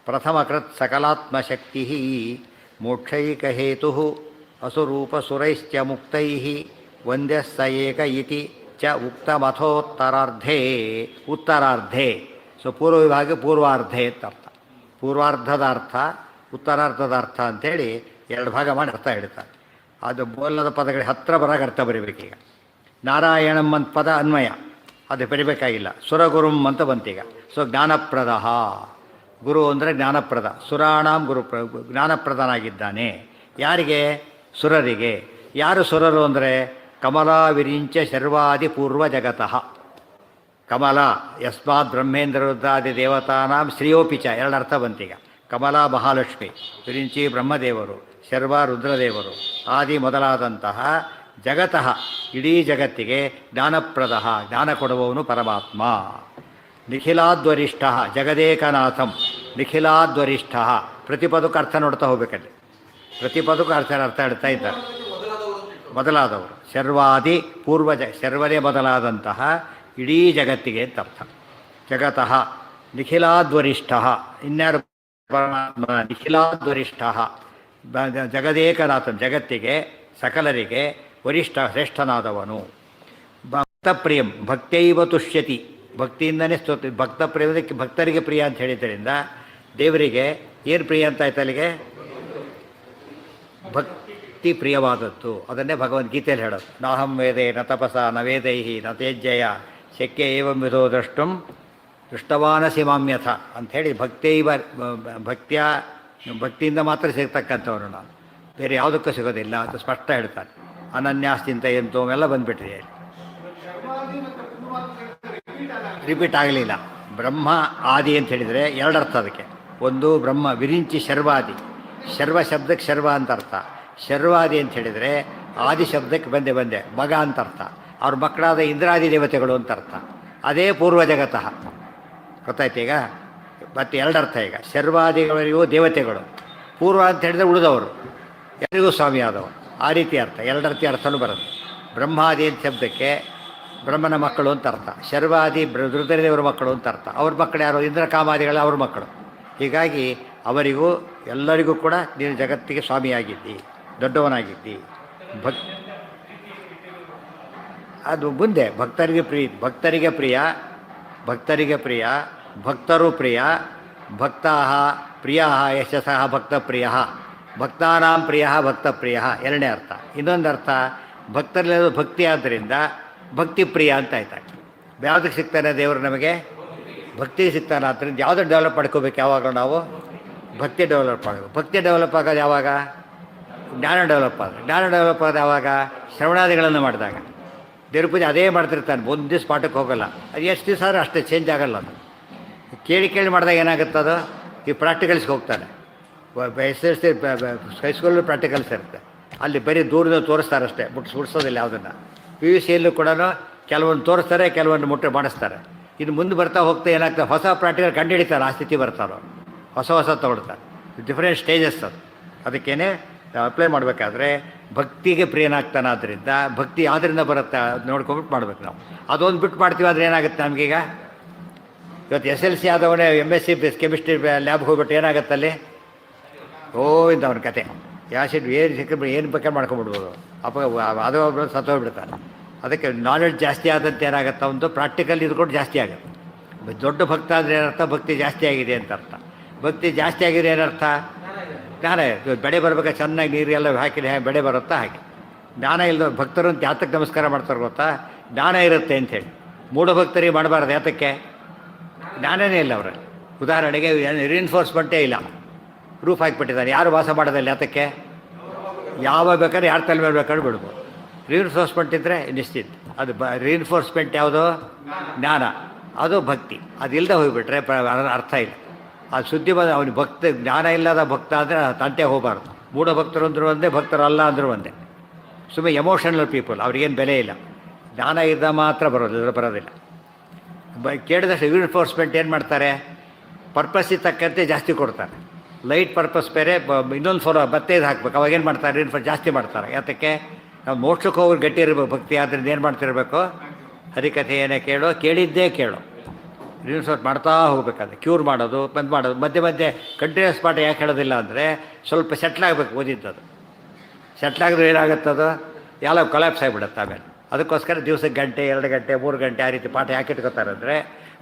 ಪ್ರಥಮಕೃತ್ ಸಕಲಾತ್ಮಶಕ್ತಿ ಮೋಕ್ಷೈಕಹೇತು ಅಸುರೂಪಸುರೈಶ್ಚ ಮುಕ್ತೈ ವಂದ್ಯ ಸ ಏಕ ಇತಿ ಚ ಉಕ್ತಮಥೋತ್ತರಾರ್ಧೇ. ಉತ್ತರಾರ್ಧೇ, ಸೊ ಪೂರ್ವ ವಿಭಾಗ ಪೂರ್ವಾರ್ಧೆ ಅಂತ ಅರ್ಥ. ಪೂರ್ವಾರ್ಧದ ಅರ್ಥ, ಉತ್ತರಾರ್ಧದ ಅರ್ಥ ಅಂಥೇಳಿ ಎರಡು ಭಾಗ ಮಾಡಿ ಅರ್ಥ ಹೇಳ್ತಾರೆ. ಅದು ಮೂಲದ ಪದಗಳಿಗೆ ಹತ್ತಿರ ಬರಾಗ ಅರ್ಥ ಬರೀಬೇಕೀಗ. ನಾರಾಯಣಂ ಅಂತ ಪದ ಅನ್ವಯ, ಅದು ಬರಿಬೇಕಾಗಿಲ್ಲ. ಸುರಗುರುಂ ಅಂತ ಬಂತೀಗ. ಸೊ ಜ್ಞಾನಪ್ರದ, ಗುರು ಅಂದರೆ ಜ್ಞಾನಪ್ರದ. ಸುರಾಣಾಂ ಗುರು, ಜ್ಞಾನಪ್ರದನಾಗಿದ್ದಾನೆ. ಯಾರಿಗೆ? ಸುರರಿಗೆ. ಯಾರು ಸುರರು ಅಂದರೆ ಕಮಲಾ ವಿರಿಂಚ ಶರ್ವಾದಿ ಪೂರ್ವ ಜಗತಃ. ಕಮಲ ಯಸ್ಮಾತ್ ಬ್ರಹ್ಮೇಂದ್ರ ರುದ್ರಾದಿ ದೇವತಾನಾಂ ಶ್ರೀಯೋಪಿಚ, ಎರಡು ಅರ್ಥ ಬಂತೀಗ. ಕಮಲಾ ಮಹಾಲಕ್ಷ್ಮಿ, ವಿರಿಂಚಿ ಬ್ರಹ್ಮದೇವರು, ಶರ್ವ ರುದ್ರದೇವರು, ಆದಿ ಮೊದಲಾದಂತಹ ಜಗತಃ ಇಡೀ ಜಗತ್ತಿಗೆ ಜ್ಞಾನಪ್ರದ, ಜ್ಞಾನ ಕೊಡುವವನು ಪರಮಾತ್ಮ. ನಿಖಿಲಾದ್ವರಿಷ್ಠ ಜಗದೇಕನಾಥಂ. ನಿಖಿಲಾದ್ವರಿಷ್ಠ ಪ್ರತಿಪದಕ್ಕೆ ಅರ್ಥ ನೋಡ್ತಾ ಹೋಗ್ಬೇಕಲ್ಲಿ. ಪ್ರತಿಪದಕ್ಕೂ ಅರ್ಥ ಹೇಳ್ತಾ ಇದ್ದಾರೆ. ಮೊದಲಾದವರು ಶರ್ವಾದಿ ಪೂರ್ವಜ, ಶರ್ವರೇ ಮೊದಲಾದಂತಹ ಇಡೀ ಜಗತ್ತಿಗೆ ಅಂತ ಅರ್ಥ. ಜಗತಃ ನಿಖಿಲಾದ್ವರಿಷ್ಠ, ಇನ್ಯಾರು ಪರಮಾತ್ಮ? ನಿಖಿಲಾದ್ವರಿಷ್ಠ ಜಗದೇಕನಾಥನ್, ಜಗತ್ತಿಗೆ ಸಕಲರಿಗೆ ವರಿಷ್ಠ ಶ್ರೇಷ್ಠನಾದವನು. ಭಕ್ತಪ್ರಿಯಂ ಭಕ್ತೈವ ತುಷ್ಯತಿ, ಭಕ್ತಿಯಿಂದನೇ ಸ್ತೋತ್ರ. ಭಕ್ತಪ್ರಿಯದಕ್ಕೆ ಭಕ್ತರಿಗೆ ಪ್ರಿಯ ಅಂತ ಹೇಳಿದ್ದರಿಂದ ದೇವರಿಗೆ ಏನು ಪ್ರಿಯ ಅಂತ ಆಯ್ತು ಅಲ್ಲಿಗೆ? ಭಕ್ತಿ ಪ್ರಿಯವಾದದ್ದು. ಅದನ್ನೇ ಭಗವದ್ಗೀತೆಯಲ್ಲಿ ಹೇಳೋದು. ನಾಹಂ ವೇದೇ ನ ತಪಸ ನ ವೇದೈಹಿ ನ ತೇಜ್ಜಯ ಶಕ್ಯ ಏವಂ ವಿಧೋ ದ್ರಷ್ಟುಂ ದೃಷ್ಟವಾನಸಿ ಮಾಮ್ಯಥ ಅಂಥೇಳಿ ಭಕ್ತೈವ, ಭಕ್ತಿಯಿಂದ ಮಾತ್ರ ಸಿಗ್ತಕ್ಕಂಥವ್ರು ನಾನು, ಬೇರೆ ಯಾವುದಕ್ಕೂ ಸಿಗೋದಿಲ್ಲ ಅಂತ ಸ್ಪಷ್ಟ ಹೇಳ್ತಾನೆ. ಅನನ್ಯಾಸ್ತಿಂತ ಎಂತೋ ಎಲ್ಲ ಬಂದುಬಿಟ್ಟಿದೆ. ರಿಪೀಟ್ ಆಗಲಿಲ್ಲ. ಬ್ರಹ್ಮ ಆದಿ ಅಂತ ಹೇಳಿದರೆ ಎರಡರ್ಥ ಅದಕ್ಕೆ. ಒಂದು ಬ್ರಹ್ಮ ವಿರಿಂಚಿ ಶರ್ವಾದಿ, ಶರ್ವ ಶಬ್ದಕ್ಕೆ ಶರ್ವ ಅಂತ ಅರ್ಥ. ಶರ್ವಾದಿ ಅಂತ ಹೇಳಿದರೆ ಆದಿ ಶಬ್ದಕ್ಕೆ ಬಂದೆ ಮಗ ಅಂತ ಅರ್ಥ. ಅವ್ರ ಮಕ್ಕಳಾದ ಇಂದ್ರಾದಿ ದೇವತೆಗಳು ಅಂತ ಅರ್ಥ. ಅದೇ ಪೂರ್ವ ಜಗತಃ. ಗೊತ್ತಾಯ್ತು ಈಗ? ಮತ್ತು ಎರಡರ್ಥ ಈಗ. ಶರ್ವಾದಿಗಳಿಗೂ ದೇವತೆಗಳು, ಪೂರ್ವ ಅಂತ ಹೇಳಿದರೆ ಉಳಿದವರು, ಎಲ್ಲರಿಗೂ ಸ್ವಾಮಿ ಆದವರು, ಆ ರೀತಿ ಅರ್ಥ. ಎರಡರ್ತಿ ಅರ್ಥನೂ ಬರುತ್ತೆ. ಬ್ರಹ್ಮಾದಿ ಅಂತ ಶಬ್ದಕ್ಕೆ ಬ್ರಹ್ಮನ ಮಕ್ಕಳು ಅಂತ ಅರ್ಥ. ಶರ್ವಾದಿ ರುದ್ರದೇವರ ಮಕ್ಕಳು ಅಂತ ಅರ್ಥ. ಅವ್ರ ಮಕ್ಕಳು ಯಾರು? ಇಂದ್ರ ಕಾಮಾದಿಗಳ ಅವ್ರ ಮಕ್ಕಳು. ಹೀಗಾಗಿ ಅವರಿಗೂ ಎಲ್ಲರಿಗೂ ಕೂಡ ನೀನು ಜಗತ್ತಿಗೆ ಸ್ವಾಮಿಯಾಗಿದ್ದಿ, ದೊಡ್ಡವನಾಗಿದ್ದಿ. ಅದು ಮುಂದೆ ಭಕ್ತರಿಗೆ ಪ್ರಿಯ, ಭಕ್ತರಿಗೆ ಪ್ರಿಯ, ಭಕ್ತರು ಪ್ರಿಯ, ಭಕ್ತಾ ಪ್ರಿಯ ಯಶಸಃ ಭಕ್ತಪ್ರಿಯ, ಭಕ್ತಾನಾಂ ಪ್ರಿಯ ಭಕ್ತಪ್ರಿಯ ಎರಡನೇ ಅರ್ಥ. ಇನ್ನೊಂದು ಅರ್ಥ, ಭಕ್ತರಲ್ಲಿರೋದು ಭಕ್ತಿ ಆದ್ದರಿಂದ ಭಕ್ತಿ ಪ್ರಿಯ ಅಂತ ಆಯ್ತಾಗ. ಯಾವುದಕ್ಕೆ ಸಿಗ್ತಾನೆ ದೇವರು ನಮಗೆ? ಭಕ್ತಿ ಸಿಗ್ತಾನೆ. ಆದ್ದರಿಂದ ಯಾವುದನ್ನು ಡೆವಲಪ್ ಮಾಡ್ಕೋಬೇಕು? ಯಾವಾಗಲೂ ನಾವು ಭಕ್ತಿ ಡೆವಲಪ್ ಆಗಬೇಕು. ಭಕ್ತಿ ಡೆವಲಪ್ ಆಗೋದು ಯಾವಾಗ? ಜ್ಞಾನ ಡೆವಲಪ್ ಆಗೋದು. ಜ್ಞಾನ ಡೆವಲಪ್ ಆಗೋದು ಯಾವಾಗ? ಶ್ರವಣಾದಿಗಳನ್ನು ಮಾಡಿದಾಗ. ದೇವ್ರ ಪೂಜೆ ಅದೇ ಮಾಡ್ತಿರ್ತಾನೆ, ಒಂದು ದಿವಸ ಪಾಠಕ್ಕೆ ಹೋಗೋಲ್ಲ. ಅದು ಎಷ್ಟು ದಿವಸ ಆದರೆ ಅಷ್ಟೇ ಚೇಂಜ್ ಆಗೋಲ್ಲ. ಅದು ಕೇಳಿ ಮಾಡಿದಾಗ ಏನಾಗುತ್ತೆ? ಅದು ಈ ಪ್ರಾಕ್ಟಿಕಲ್ಸ್ಗೆ ಹೋಗ್ತಾನೆ. SSLC ಹೈಸ್ಕೂಲಲ್ಲಿ ಪ್ರಾಕ್ಟಿಕಲ್ಸ್ ಇರುತ್ತೆ. ಅಲ್ಲಿ ಬರೀ ದೂರದಿಂದ ತೋರಿಸ್ತಾರೆ ಅಷ್ಟೇ, ಬಿಡಿಸೋದಿಲ್ಲ ಯಾವುದನ್ನು. PUCಯಲ್ಲೂ ಕೂಡ ಕೆಲವೊಂದು ತೋರಿಸ್ತಾರೆ, ಕೆಲವೊಂದು ಮಾಡಿಸ್ತಾರೆ. ಇನ್ನು ಮುಂದೆ ಬರ್ತಾ ಹೋಗ್ತಾ ಏನಾಗ್ತದೆ, ಹೊಸ ಪ್ರಾಕ್ಟಿಕಲ್ ಕಂಡುಹಿಡಿತಾರೆ, ಆ ಸ್ಥಿತಿ ಬರ್ತಾರೋ ಹೊಸ ಹೊಸ ತೊಗೊಳ್ತಾರೆ. ಡಿಫ್ರೆಂಟ್ ಸ್ಟೇಜಸ್ ಅದು. ಅದಕ್ಕೇನೆ ಅಪ್ಲೈ ಮಾಡಬೇಕಾದ್ರೆ ಭಕ್ತಿಗೆ ಪ್ರಿಯನಾಗ್ತಾನೆ. ಆದ್ದರಿಂದ ಭಕ್ತಿ ಯಾವುದರಿಂದ ಬರುತ್ತೆ ನೋಡ್ಕೊಂಬಿಟ್ಟು ಮಾಡ್ಬೇಕು ನಾವು. ಅದೊಂದು ಬಿಟ್ಟು ಮಾಡ್ತೀವಿ ಆದರೆ ಏನಾಗುತ್ತೆ ನಮಗೀಗ, ಇವತ್ತು SLC ಆದವನೇ MSc ಕೆಮಿಸ್ಟ್ರಿ ಲ್ಯಾಬ್ಗೆ ಹೋಗ್ಬಿಟ್ಟು ಏನಾಗುತ್ತಲ್ಲಿ, ಇಂದ ಅವನ ಕತೆ ಯಾಸಿಡ್ ಏನು ಸಿಕ್ಕಿಬಿಟ್ಟು ಏನು ಬೇಕಾದ್ರೆ ಮಾಡ್ಕೊಂಬಿಡ್ಬೋದು. ಅದು ಒಬ್ಬರು ಸತ್ತೋಗ್ಬಿಡ್ತಾನೆ. ಅದಕ್ಕೆ ನಾಲೆಡ್ಜ್ ಜಾಸ್ತಿ ಆದಂತೆ ಏನಾಗುತ್ತೆ, ಒಂದು ಪ್ರಾಕ್ಟಿಕಲ್ ಇದ್ಕೊಂಡು ಜಾಸ್ತಿ ಆಗುತ್ತೆ. ದೊಡ್ಡ ಭಕ್ತ ಅಂದರೆ ಏನರ್ಥ, ಭಕ್ತಿ ಜಾಸ್ತಿ ಆಗಿದೆ ಅಂತ ಅರ್ಥ. ಭಕ್ತಿ ಜಾಸ್ತಿ ಆಗಿದೆ ಏನರ್ಥ, ಜ್ಞಾನ. ಬೆಳೆ ಬರ್ಬೇಕಾದ್ರೆ ಚೆನ್ನಾಗಿ ನೀರೆಲ್ಲ ಹಾಕಿ ಬೆಳೆ ಬರುತ್ತಾ ಹಾಗೆ. ಜ್ಞಾನ ಇಲ್ಲದ ಭಕ್ತರು ಅಂತ ಯಾತಕ್ಕೆ ನಮಸ್ಕಾರ ಮಾಡ್ತಾರೆ ಗೊತ್ತಾ, ಜ್ಞಾನ ಇರುತ್ತೆ ಅಂಥೇಳಿ. ಮೂಢ ಭಕ್ತರಿಗೆ ಮಾಡಬಾರ್ದು, ಯಾತಕ್ಕೆ, ಜ್ಞಾನನೇ ಇಲ್ಲ ಅವರಲ್ಲಿ. ಉದಾಹರಣೆಗೆ ರಿಇನ್ಫೋರ್ಸ್ಮೆಂಟೇ ಇಲ್ಲ, ಪ್ರೂಫ್ ಹಾಕಿಬಿಟ್ಟಿದ್ದಾರೆ, ಯಾರು ವಾಸ ಮಾಡೋದಿಲ್ಲ, ಯಾತಕ್ಕೆ, ಯಾವ ಬೇಕಾದ್ರೆ ಯಾರು ತಲೆ ಮೇಲೆ ಬೇಕಾದ್ರೆ ಬಿಡ್ಬೋದು. ರಿಇನ್ಫೋರ್ಸ್ಮೆಂಟ್ ಇದ್ದರೆ ನಿಶ್ಚಿತ. ಅದು ರಿಇನ್ಫೋರ್ಸ್ಮೆಂಟ್ ಯಾವುದು, ಜ್ಞಾನ, ಅದು ಭಕ್ತಿ. ಅದಿಲ್ಲದೆ ಹೋಗಿಬಿಟ್ರೆ ಅರ್ಥ ಇಲ್ಲ. ಅದು ಸುದ್ದಿ ಬಂದ ಅವನಿಗೆ ಭಕ್ತ, ಜ್ಞಾನ ಇಲ್ಲದ ಭಕ್ತ ಅಂದರೆ ತಂಟೆ ಹೋಗಬಾರ್ದು. ಮೂಢ ಭಕ್ತರು ಅಂದರೂ ಒಂದೇ, ಭಕ್ತರಲ್ಲ ಅಂದರೂ ಒಂದೇ. ಸುಮ್ಮನೆ ಎಮೋಷನಲ್ ಪೀಪಲ್, ಅವ್ರಿಗೇನು ಬೆಲೆ ಇಲ್ಲ. ಜ್ಞಾನ ಇದ್ದ ಮಾತ್ರ ಬರೋದಿಲ್ಲ. ಕೇಳಿದಷ್ಟು ರಿಇನ್ಫೋರ್ಸ್ಮೆಂಟ್ ಏನು ಮಾಡ್ತಾರೆ, ಪರ್ಪಸ್ಸಿಗೆ ತಕ್ಕಂತೆ ಜಾಸ್ತಿ ಕೊಡ್ತಾರೆ. ಲೈಟ್ ಪರ್ಪಸ್ ಬೇರೆ, ಇನ್ನೊಂದು ಮತ್ತೆ ಇದು ಹಾಕ್ಬೇಕು, ಅವಾಗೇನು ಮಾಡ್ತಾರೆ, ರಿಇನ್ಫೋರ್ಸ್ ಜಾಸ್ತಿ ಮಾಡ್ತಾರೆ. ಯಾತಕ್ಕೆ, ನಾವು ಮೋಕ್ಷಕ್ಕೆ ಹೋಗಿ ಗಟ್ಟಿ ಇರಬೇಕು ಭಕ್ತಿ. ಆದ್ದರಿಂದ ಏನು ಮಾಡ್ತಿರ್ಬೇಕು, ಹರಿಕಥೆ ಏನೇ ಕೇಳೋ, ಕೇಳಿದ್ದೇ ಕೇಳೋ. ರಿಇನ್ಫೋರ್ಸ್ ಮಾಡ್ತಾ ಹೋಗ್ಬೇಕಾದ್ರೆ ಕ್ಯೂರ್ ಮಾಡೋದು, ಬಂದ್ ಮಾಡೋದು, ಮಧ್ಯೆ ಮಧ್ಯೆ ಕಂಟಿನ್ಯೂಸ್ ಪಾಠ ಯಾಕೆ ಹೇಳೋದಿಲ್ಲ ಅಂದರೆ ಸ್ವಲ್ಪ ಸೆಟ್ಲ್ ಆಗಬೇಕು ಓದಿದ್ದದು. ಸೆಟ್ಲ್ ಆಗಿದ್ರೆ ಏನಾಗುತ್ತದು, ಎಲ್ಲ ಕೊಲ್ಯಾಪ್ಸ್ ಆಗಿಬಿಡುತ್ತೆ ಆಮೇಲೆ. ಅದಕ್ಕೋಸ್ಕರ ದಿವಸಕ್ಕೆ ಗಂಟೆ, 2 ಗಂಟೆ, 3 ಗಂಟೆ ಆ ರೀತಿ ಪಾಠ ಯಾಕೆ ಇಟ್ಕೋತಾರೆ ಅಂದರೆ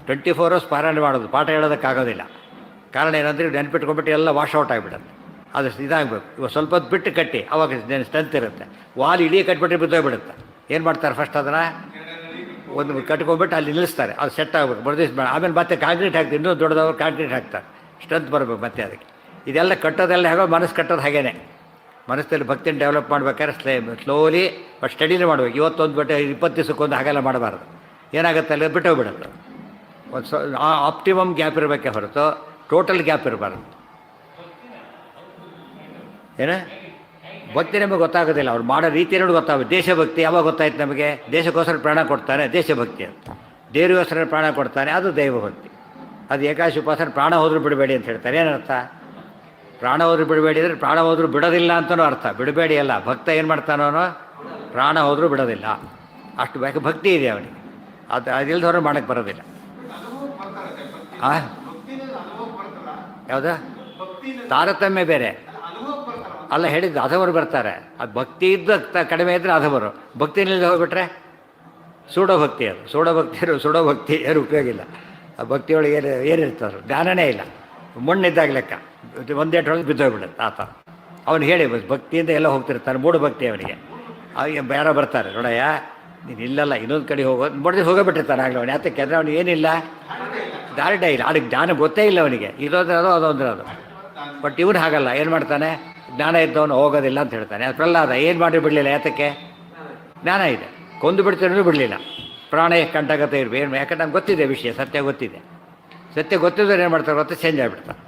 24 hours ಪಾರಾಯಣ ಮಾಡೋದು, ಪಾಠ ಹೇಳೋದಕ್ಕಾಗೋದಿಲ್ಲ. ಕಾರಣ ಏನಂದರೆ ನೆನ್ಪಿಟ್ಕೊಂಡ್ಬಿಟ್ಟು ಎಲ್ಲ ವಾಶ್ ಔಟ್ ಆಗಿಬಿಡುತ್ತೆ. ಅದು ಇದಾಗಬೇಕು. ಇವಾಗ ಸ್ವಲ್ಪ ಹೊತ್ತು ಬಿಟ್ಟು ಕಟ್ಟಿ, ಅವಾಗ ಸ್ಟ್ರೆಂತ್ ಇರುತ್ತೆ. ವಾಲ್ ಇಡೀ ಕಟ್ಬಿಟ್ಟು ಬಿದ್ದೋಗ್ಬಿಡುತ್ತೆ. ಏನು ಮಾಡ್ತಾರೆ, ಫಸ್ಟ್ ಅದನ್ನು ಒಂದು ಕಟ್ಕೊಂಡ್ಬಿಟ್ಟು ಅಲ್ಲಿ ನಿಲ್ಲಿಸ್ತಾರೆ, ಅದು ಸೆಟ್ ಆಗಬೇಕು. ಬರ್ದಿಸ್ ಬೇಡ, ಆಮೇಲೆ ಮತ್ತೆ ಕಾಂಕ್ರೀಟ್ ಹಾಕ್ತಾರೆ, ಇನ್ನೂ ದೊಡ್ಡದವ್ರು ಕಾಂಕ್ರೀಟ್ ಹಾಕ್ತಾರೆ, ಸ್ಟ್ರೆಂತ್ ಬರಬೇಕು ಮತ್ತೆ ಅದಕ್ಕೆ. ಇದೆಲ್ಲ ಕಟ್ಟೋದೆಲ್ಲ ಹೇಗೋ ಮನಸ್ಸು ಕಟ್ಟೋದು ಹಾಗೇನೆ. ಮನಸ್ಸಲ್ಲಿ ಭಕ್ತಿನ ಡೆವಲಪ್ ಮಾಡ್ಬೇಕಾದ್ರೆ ಸ್ಲೋಲಿ ಬಟ್ ಸ್ಟಡಿನೇ ಮಾಡಬೇಕು. ಇವತ್ತೊಂದು ಬಿಟ್ಟು 20 ದಿವಸಕ್ಕೊಂದು ಹಾಗೆಲ್ಲ ಮಾಡಬಾರ್ದು. ಏನಾಗುತ್ತೆ ಅಲ್ಲಿ ಬಿಟ್ಟೋಗ್ಬಿಡುತ್ತೆ. ಒಂದು ಆಪ್ಟಿಮಮ್ ಗ್ಯಾಪ್ ಇರಬೇಕೇ ಹೊರತು ಟೋಟಲ್ ಗ್ಯಾಪ್ ಇರಬಾರ್ದು. ಏನ ಭಕ್ತಿ ನಮಗೆ ಗೊತ್ತಾಗೋದಿಲ್ಲ, ಅವ್ರು ಮಾಡೋ ರೀತಿ ನೋಡಿ ಗೊತ್ತಾಗುತ್ತೆ. ದೇಶಭಕ್ತಿ ಯಾವಾಗ ಗೊತ್ತಾಯ್ತು ನಮಗೆ, ದೇಶಕ್ಕೋಸ್ಕರ ಪ್ರಾಣ ಕೊಡ್ತಾನೆ ದೇಶಭಕ್ತಿ ಅಂತ. ದೇವರಿಗೋಸ್ಕರ ಪ್ರಾಣ ಕೊಡ್ತಾನೆ ಅದು ದೈವಭಕ್ತಿ. ಅದು ಏಕಾದಶಿ ಉಪವಾಸ ಪ್ರಾಣ ಹೋದರೂ ಬಿಡಬೇಡಿ ಅಂತ ಹೇಳ್ತಾರೆ. ಏನರ್ಥ, ಪ್ರಾಣ ಹೋದರೂ ಬಿಡಬೇಡಿ ಅಂದರೆ ಪ್ರಾಣ ಹೋದರೂ ಬಿಡೋದಿಲ್ಲ ಅಂತಲೂ ಅರ್ಥ. ಬಿಡಬೇಡಿ ಅಲ್ಲ, ಭಕ್ತ ಏನು ಮಾಡ್ತಾನೋ ಪ್ರಾಣ ಹೋದರೂ ಬಿಡೋದಿಲ್ಲ. ಅಷ್ಟು ಭಕ್ತಿ ಇದೆ ಅವನಿಗೆ. ಅದಿಲ್ದವ್ರು ಮಾಡೋಕ್ಕೆ ಬರೋದಿಲ್ಲ. ಯಾವುದಾ ತಾರತಮ್ಯ ಬೇರೆ ಅಲ್ಲ ಹೇಳಿದ್ದು, ಅಧವರು ಬರ್ತಾರೆ. ಅದು ಭಕ್ತಿ ಇದ್ದು ಕಡಿಮೆ ಇದ್ದರೆ ಅಧವರು. ಭಕ್ತಿ ನಿಲ್ಲದೆ ಹೋಗ್ಬಿಟ್ರೆ ಸುಡೋ ಭಕ್ತಿ. ಅದು ಸುಡೋ ಭಕ್ತಿ ಏನು ಉಪಯೋಗ ಇಲ್ಲ. ಆ ಭಕ್ತಿಯೊಳಗೆ ಏನಿರ್ತಾರೆ, ಜ್ಞಾನನೇ ಇಲ್ಲ. ಮಣ್ಣಿದ್ದಾಗ ಲೆಕ್ಕ, ಒಂದೇಟೊಳಗೆ ಬಿದ್ದೋಗ್ಬಿಡುತ್ತೆ ಆತ. ಅವನು ಹೇಳಿ ಭಕ್ತಿಯಿಂದ ಎಲ್ಲ ಹೋಗ್ತಿರ್ತಾನೆ, ಮೂಢ ಭಕ್ತಿ ಅವನಿಗೆ. ಯಾರೋ ಬರ್ತಾರೆ, ನೋಡಯ್ಯ ನೀನು ಇಲ್ಲಲ್ಲ ಇನ್ನೊಂದು ಕಡೆ ಹೋಗೋದು ಬಡ್ದು ಹೋಗೋಬಿಟ್ಟಿರ್ತಾನೆ ಆಗಲಿ ಅವನು. ಯಾತಕ್ಕೆ ಅಂದರೆ ಅವನಿಗೆ ಏನಿಲ್ಲ, ದಾರಿಡೇ ಇಲ್ಲ, ಅದಕ್ಕೆ ಜ್ಞಾನ ಗೊತ್ತೇ ಇಲ್ಲ ಅವನಿಗೆ. ಇದೊಂದ್ರೆ ಅದೊಂದ್ರೆ ಅದು. ಬಟ್ ಇವನು ಹಾಗಲ್ಲ, ಏನು ಮಾಡ್ತಾನೆ, ಜ್ಞಾನ ಇದ್ದವನು ಹೋಗೋದಿಲ್ಲ ಅಂತ ಹೇಳ್ತಾನೆ. ಅದು ಪ್ರಹ್ಲಾದ ಏನು ಮಾಡಿ ಬಿಡಲಿಲ್ಲ, ಯಾತಕ್ಕೆ, ಜ್ಞಾನ ಇದೆ, ಕೊಂದು ಬಿಡ್ತೀರೂ ಬಿಡಲಿಲ್ಲ. ಪ್ರಾಣ ಕಂಠಗತ ಇರಬೇಕು. ಏನು ಯಾಕಂದ್ರೆ ನಮ್ಗೆ ಗೊತ್ತಿದೆ ವಿಷಯ, ಸತ್ಯ ಗೊತ್ತಿದೆ. ಸತ್ಯ ಗೊತ್ತಿದ್ರೆ ಏನು ಮಾಡ್ತಾರೆ ಗೊತ್ತಾ, ಚೇಂಜ್ ಆಗಿಬಿಡ್ತಾರೆ.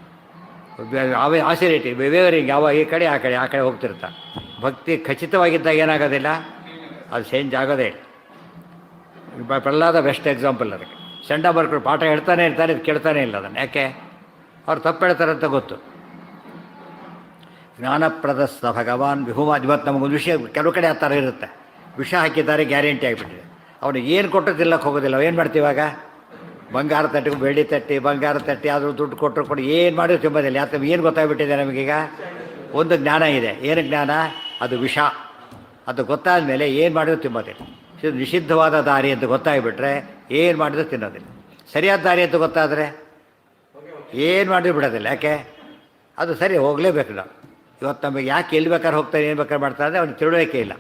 ಆಸಿರಿಟಿ ವೇವರಿಂಗ್, ಯಾವ ಈ ಕಡೆ ಆ ಕಡೆ ಹೋಗ್ತಿರ್ತಾರೆ. ಭಕ್ತಿ ಖಚಿತವಾಗಿದ್ದಾಗ ಏನಾಗೋದಿಲ್ಲ, ಅದು ಚೇಂಜ್ ಆಗೋದೇ ಇಲ್ಲ. ಪ್ರಹ್ಲಾದ ಬೆಸ್ಟ್ ಎಕ್ಸಾಂಪಲ್ ಅದಕ್ಕೆ. ಚಂಡಾಮರ್ಕರು ಪಾಠ ಹೇಳ್ತಾನೆ ಇರ್ತಾರೆ, ಇದು ಕೇಳ್ತಾನೆ ಇಲ್ಲ ಅದನ್ನು. ಯಾಕೆ, ಅವ್ರು ತಪ್ಪು ಹೇಳ್ತಾರಂತ ಗೊತ್ತು. ಜ್ಞಾನಪ್ರದಸ್ಥ ಭಗವಾನ್ ವಿಹುಮ. ಇವತ್ತು ನಮಗೊಂದು ವಿಷಯ ಕೆಲವು ಕಡೆ ಆ ಥರ ಇರುತ್ತೆ, ವಿಷ ಹಾಕಿದ್ದಾರೆ ಗ್ಯಾರಂಟಿ ಆಗಿಬಿಟ್ಟಿದೆ. ಅವನಿಗೆ ಏನು ಕೊಟ್ಟರು ತಿನ್ನಕ್ಕೆ ಹೋಗೋದಿಲ್ಲ. ಏನು ಮಾಡ್ತೀವಾಗ, ಬಂಗಾರ ತಟ್ಟೆ, ಬೆಳ್ಳಿ ತಟ್ಟಿ, ಬಂಗಾರ ತಟ್ಟಿ ಆದರೂ ದುಡ್ಡು ಕೊಟ್ಟರು ಕೊಡಿ, ಏನು ಮಾಡಿದ್ರು ತಿಂಬೋದಿಲ್ಲ. ಯಾಕೆ, ಏನು ಗೊತ್ತಾಗ್ಬಿಟ್ಟಿದೆ ನಮಗೀಗ, ಒಂದು ಜ್ಞಾನ ಇದೆ. ಏನು ಜ್ಞಾನ, ಅದು ವಿಷ. ಅದು ಗೊತ್ತಾದ ಮೇಲೆ ಏನು ಮಾಡಿದ್ರು ತಿಂಬೋದಿಲ್ಲ. ಇದು ನಿಷಿದ್ಧವಾದ ದಾರಿ ಅಂತ ಗೊತ್ತಾಗಿಬಿಟ್ರೆ ಏನು ಮಾಡಿದ್ರು ತಿನ್ನೋದಿಲ್ಲ. ಸರಿಯಾದ ದಾರಿ ಅಂತ ಗೊತ್ತಾದರೆ ಏನು ಮಾಡಿದ್ರು ಬಿಡೋದಿಲ್ಲ. ಯಾಕೆ, ಅದು ಸರಿ ಹೋಗಲೇಬೇಕು ನಾವು. ಇವತ್ತು ನಮಗೆ ಯಾಕೆ ಎಲ್ಲಿ ಬೇಕಾದ್ರೆ ಹೋಗ್ತಾರೆ, ಏನು ಬೇಕಾದ್ರೆ ಮಾಡ್ತಾರೆ ಅಂದರೆ ಅವ್ನಿಗೆ ತಿಳುವಳಿಕೆ ಇಲ್ಲ.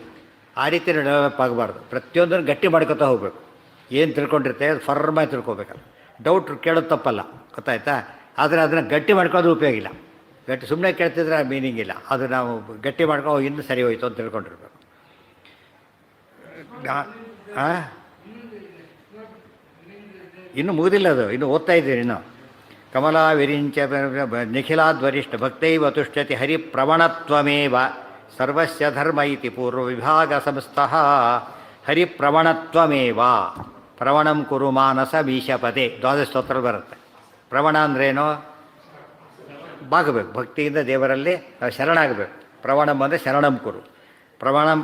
ಆ ರೀತಿ ಡೆವಲಪ್ ಆಗಬಾರ್ದು. ಪ್ರತಿಯೊಂದನ್ನು ಗಟ್ಟಿ ಮಾಡ್ಕೊತಾ ಹೋಗ್ಬೇಕು. ಏನು ತಿಳ್ಕೊಂಡಿರ್ತೇವೆ ಅದು ಫರ್ಮಾಗಿ ತಿಳ್ಕೊಬೇಕಲ್ಲ. ಡೌಟ್ ಕೇಳೋದು ತಪ್ಪಲ್ಲ, ಗೊತ್ತಾಯ್ತಾ. ಆದರೆ ಅದನ್ನು ಗಟ್ಟಿ ಮಾಡ್ಕೊಳ್ಳೋದು ಉಪಯೋಗ ಇಲ್ಲ. ಗಟ್ಟಿ ಸುಮ್ಮನೆ ಕೇಳ್ತಿದ್ರೆ ಮೀನಿಂಗ್ ಇಲ್ಲ. ಅದು ನಾವು ಗಟ್ಟಿ ಮಾಡ್ಕೊಂಡು ಇನ್ನೂ ಸರಿ ಹೋಯ್ತು ಅಂತ ತಿಳ್ಕೊಂಡಿರ್ಬೇಕು. ಇನ್ನೂ ಮುಗಿದಿಲ್ಲ ಅದು, ಇನ್ನೂ ಓದ್ತಾ ಇದ್ದೀರಿ ಇನ್ನು. ಕಮಲಾ ವಿರಿಂಚ ನಿಖಿಲಾದ್ವರಿಷ್ಠ ಭಕ್ತೈವ ತುಷ್ಟ್ಯತಿ ಹರಿಪ್ರವಣತ್ವಮೇವ ಸರ್ವಸ್ಯ ಧರ್ಮ ಇತಿ ಪೂರ್ವ ವಿಭಾಗ ಸಂಸ್ಥಃ. ಹರಿಪ್ರವಣತ್ವಮೇವ, ಪ್ರವಣಂ ಕುರು ಮಾನಸ ಮೀಶಪದೆ ದ್ವಾದಶ ಸ್ತೋತ್ರ ಬರುತ್ತೆ. ಪ್ರವಣ ಅಂದ್ರೇನು? ಬಾಗಬೇಕು, ಭಕ್ತಿಯಿಂದ ದೇವರಲ್ಲಿ ಶರಣಾಗಬೇಕು. ಪ್ರವಣಂ ಅಂದರೆ ಶರಣಂ ಕುರು. ಪ್ರವಣಂ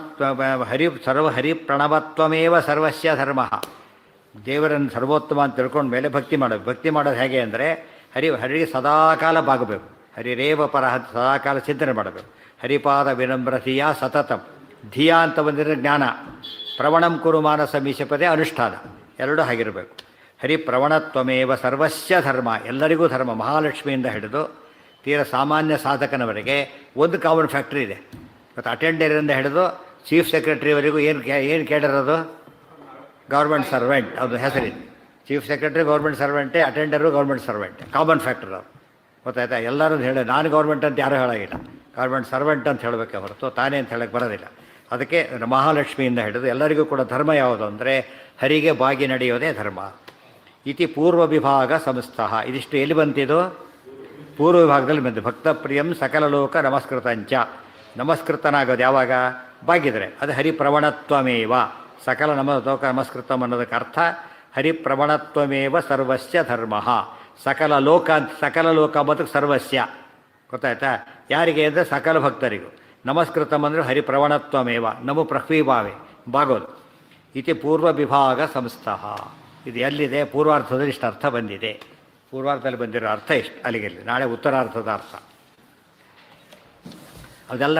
ಹರಿ ಪ್ರಣವತ್ವಮೇವ ಸರ್ವಸ್ಯ ಧರ್ಮ. ದೇವರನ್ನು ಸರ್ವೋತ್ತಮ ಅಂತ ತಿಳ್ಕೊಂಡ ಮೇಲೆ ಭಕ್ತಿ ಮಾಡಬೇಕು. ಭಕ್ತಿ ಮಾಡೋದು ಹೇಗೆ ಅಂದರೆ ಹರಿಗೆ ಸದಾಕಾಲ ಬಾಗಬೇಕು. ಹರಿರೇವ ಪರಹ ಸದಾಕಾಲ ಚಿಂತನೆ ಮಾಡಬೇಕು. ಹರಿಪಾದ ವಿನಮ್ರತೆಯ ಸತತಂ ಧಿಯಾ ಅಂತ ಬಂದಿರೋ ಜ್ಞಾನ. ಪ್ರವಣಂ ಕುರು ಮಾನಸ ಮೀಶಪದೆ ಅನುಷ್ಠಾನ ಎರಡೂ ಹಾಗಿರಬೇಕು. ಹರಿ ಪ್ರವಣತ್ವಮೇವ ಸರ್ವಸ್ಯ ಧರ್ಮ, ಎಲ್ಲರಿಗೂ ಧರ್ಮ. ಮಹಾಲಕ್ಷ್ಮಿಯಿಂದ ಹಿಡಿದು ತೀರ ಸಾಮಾನ್ಯ ಸಾಧಕನವರೆಗೆ ಒಂದು ಕಾಮನ್ ಫ್ಯಾಕ್ಟ್ರಿ ಇದೆ. ಮತ್ತು ಅಟೆಂಡರಿಂದ ಹಿಡಿದು ಚೀಫ್ ಸೆಕ್ರೆಟರಿವರೆಗೂ ಏನು ಕೇಳಿರೋದು? Government servant. ಅದು ಹೆಸರಿದೆ. ಚೀಫ್ ಸೆಕ್ರೆಟರಿ ಗೌರ್ಮೆಂಟ್ ಸರ್ವೆಂಟೇ, ಅಟೆಂಡರು ಗೌರ್ಮೆಂಟ್ ಸರ್ವೆಂಟೇ, ಕಾಮನ್ ಫ್ಯಾಕ್ಟರ್ ಅವರು. ಗೊತ್ತಾಯ್ತಾ? ಎಲ್ಲರೂ ಹೇಳಿ ನಾನು ಗೌರ್ಮೆಂಟ್ ಅಂತ ಯಾರೂ ಹೇಳೋಂಗಿಲ್ಲ, ಗೌರ್ಮೆಂಟ್ ಸರ್ವೆಂಟ್ ಅಂತ ಹೇಳಬೇಕೆ ಹೊರತು ತಾನೇ ಅಂತ ಹೇಳಕ್ಕೆ ಬರೋದಿಲ್ಲ. ಅದಕ್ಕೆ ಮಹಾಲಕ್ಷ್ಮಿಯಿಂದ ಹಿಡಿದು ಎಲ್ಲರಿಗೂ ಕೂಡ ಧರ್ಮ ಯಾವುದು ಅಂದರೆ ಹರಿಗೆ ಬಾಗಿ ನಡೆಯೋದೇ ಧರ್ಮ. ಇತಿ ಪೂರ್ವ ವಿಭಾಗ ಸಂಸ್ಥಃ. ಇದಿಷ್ಟು ಎಲ್ಲಿ ಬಂತಿದ್ದು? ಪೂರ್ವ ವಿಭಾಗದಲ್ಲಿ ಬಂತು. ಭಕ್ತಪ್ರಿಯಂ ಸಕಲ ಲೋಕ ನಮಸ್ಕೃತಂಚ. ನಮಸ್ಕೃತನಾಗೋದು ಯಾವಾಗ? ಬಾಗಿದರೆ. ಅದು ಹರಿಪ್ರವಣತ್ವಮೇವ ಸಕಲ ಲೋಕ ನಮಸ್ಕೃತಂ ಅನ್ನೋದಕ್ಕೆ ಅರ್ಥ ಹರಿಪ್ರವಣತ್ವಮೇವ ಸರ್ವಸ್ಯ ಧರ್ಮ. ಸಕಲ ಲೋಕ ಅಂತ, ಸಕಲ ಲೋಕ ಮತ್ತು ಸರ್ವಸ್ಯ. ಗೊತ್ತಾಯ್ತಾ? ಯಾರಿಗೆ ಅಂದರೆ ಸಕಲ ಭಕ್ತರಿಗೂ. ನಮಸ್ಕೃತಂ ಅಂದರೆ ಹರಿಪ್ರವಣತ್ವಮೇವ ನಮೋ ಪೃಥ್ವೀಭಾವೆ ಬಾಗೋದು. ಇತಿ ಪೂರ್ವ ವಿಭಾಗ ಸಂಸ್ಥಃ. ಇದು ಎಲ್ಲಿದೆ? ಪೂರ್ವಾರ್ಥದಲ್ಲಿ ಇಷ್ಟು ಅರ್ಥ ಬಂದಿದೆ. ಪೂರ್ವಾರ್ಥದಲ್ಲಿ ಬಂದಿರೋ ಅರ್ಥ ಇಷ್ಟು, ಅಲ್ಲಿಗೆ ನಾಳೆ ಉತ್ತರಾರ್ಥದ ಅರ್ಥ ಅದೆಲ್ಲ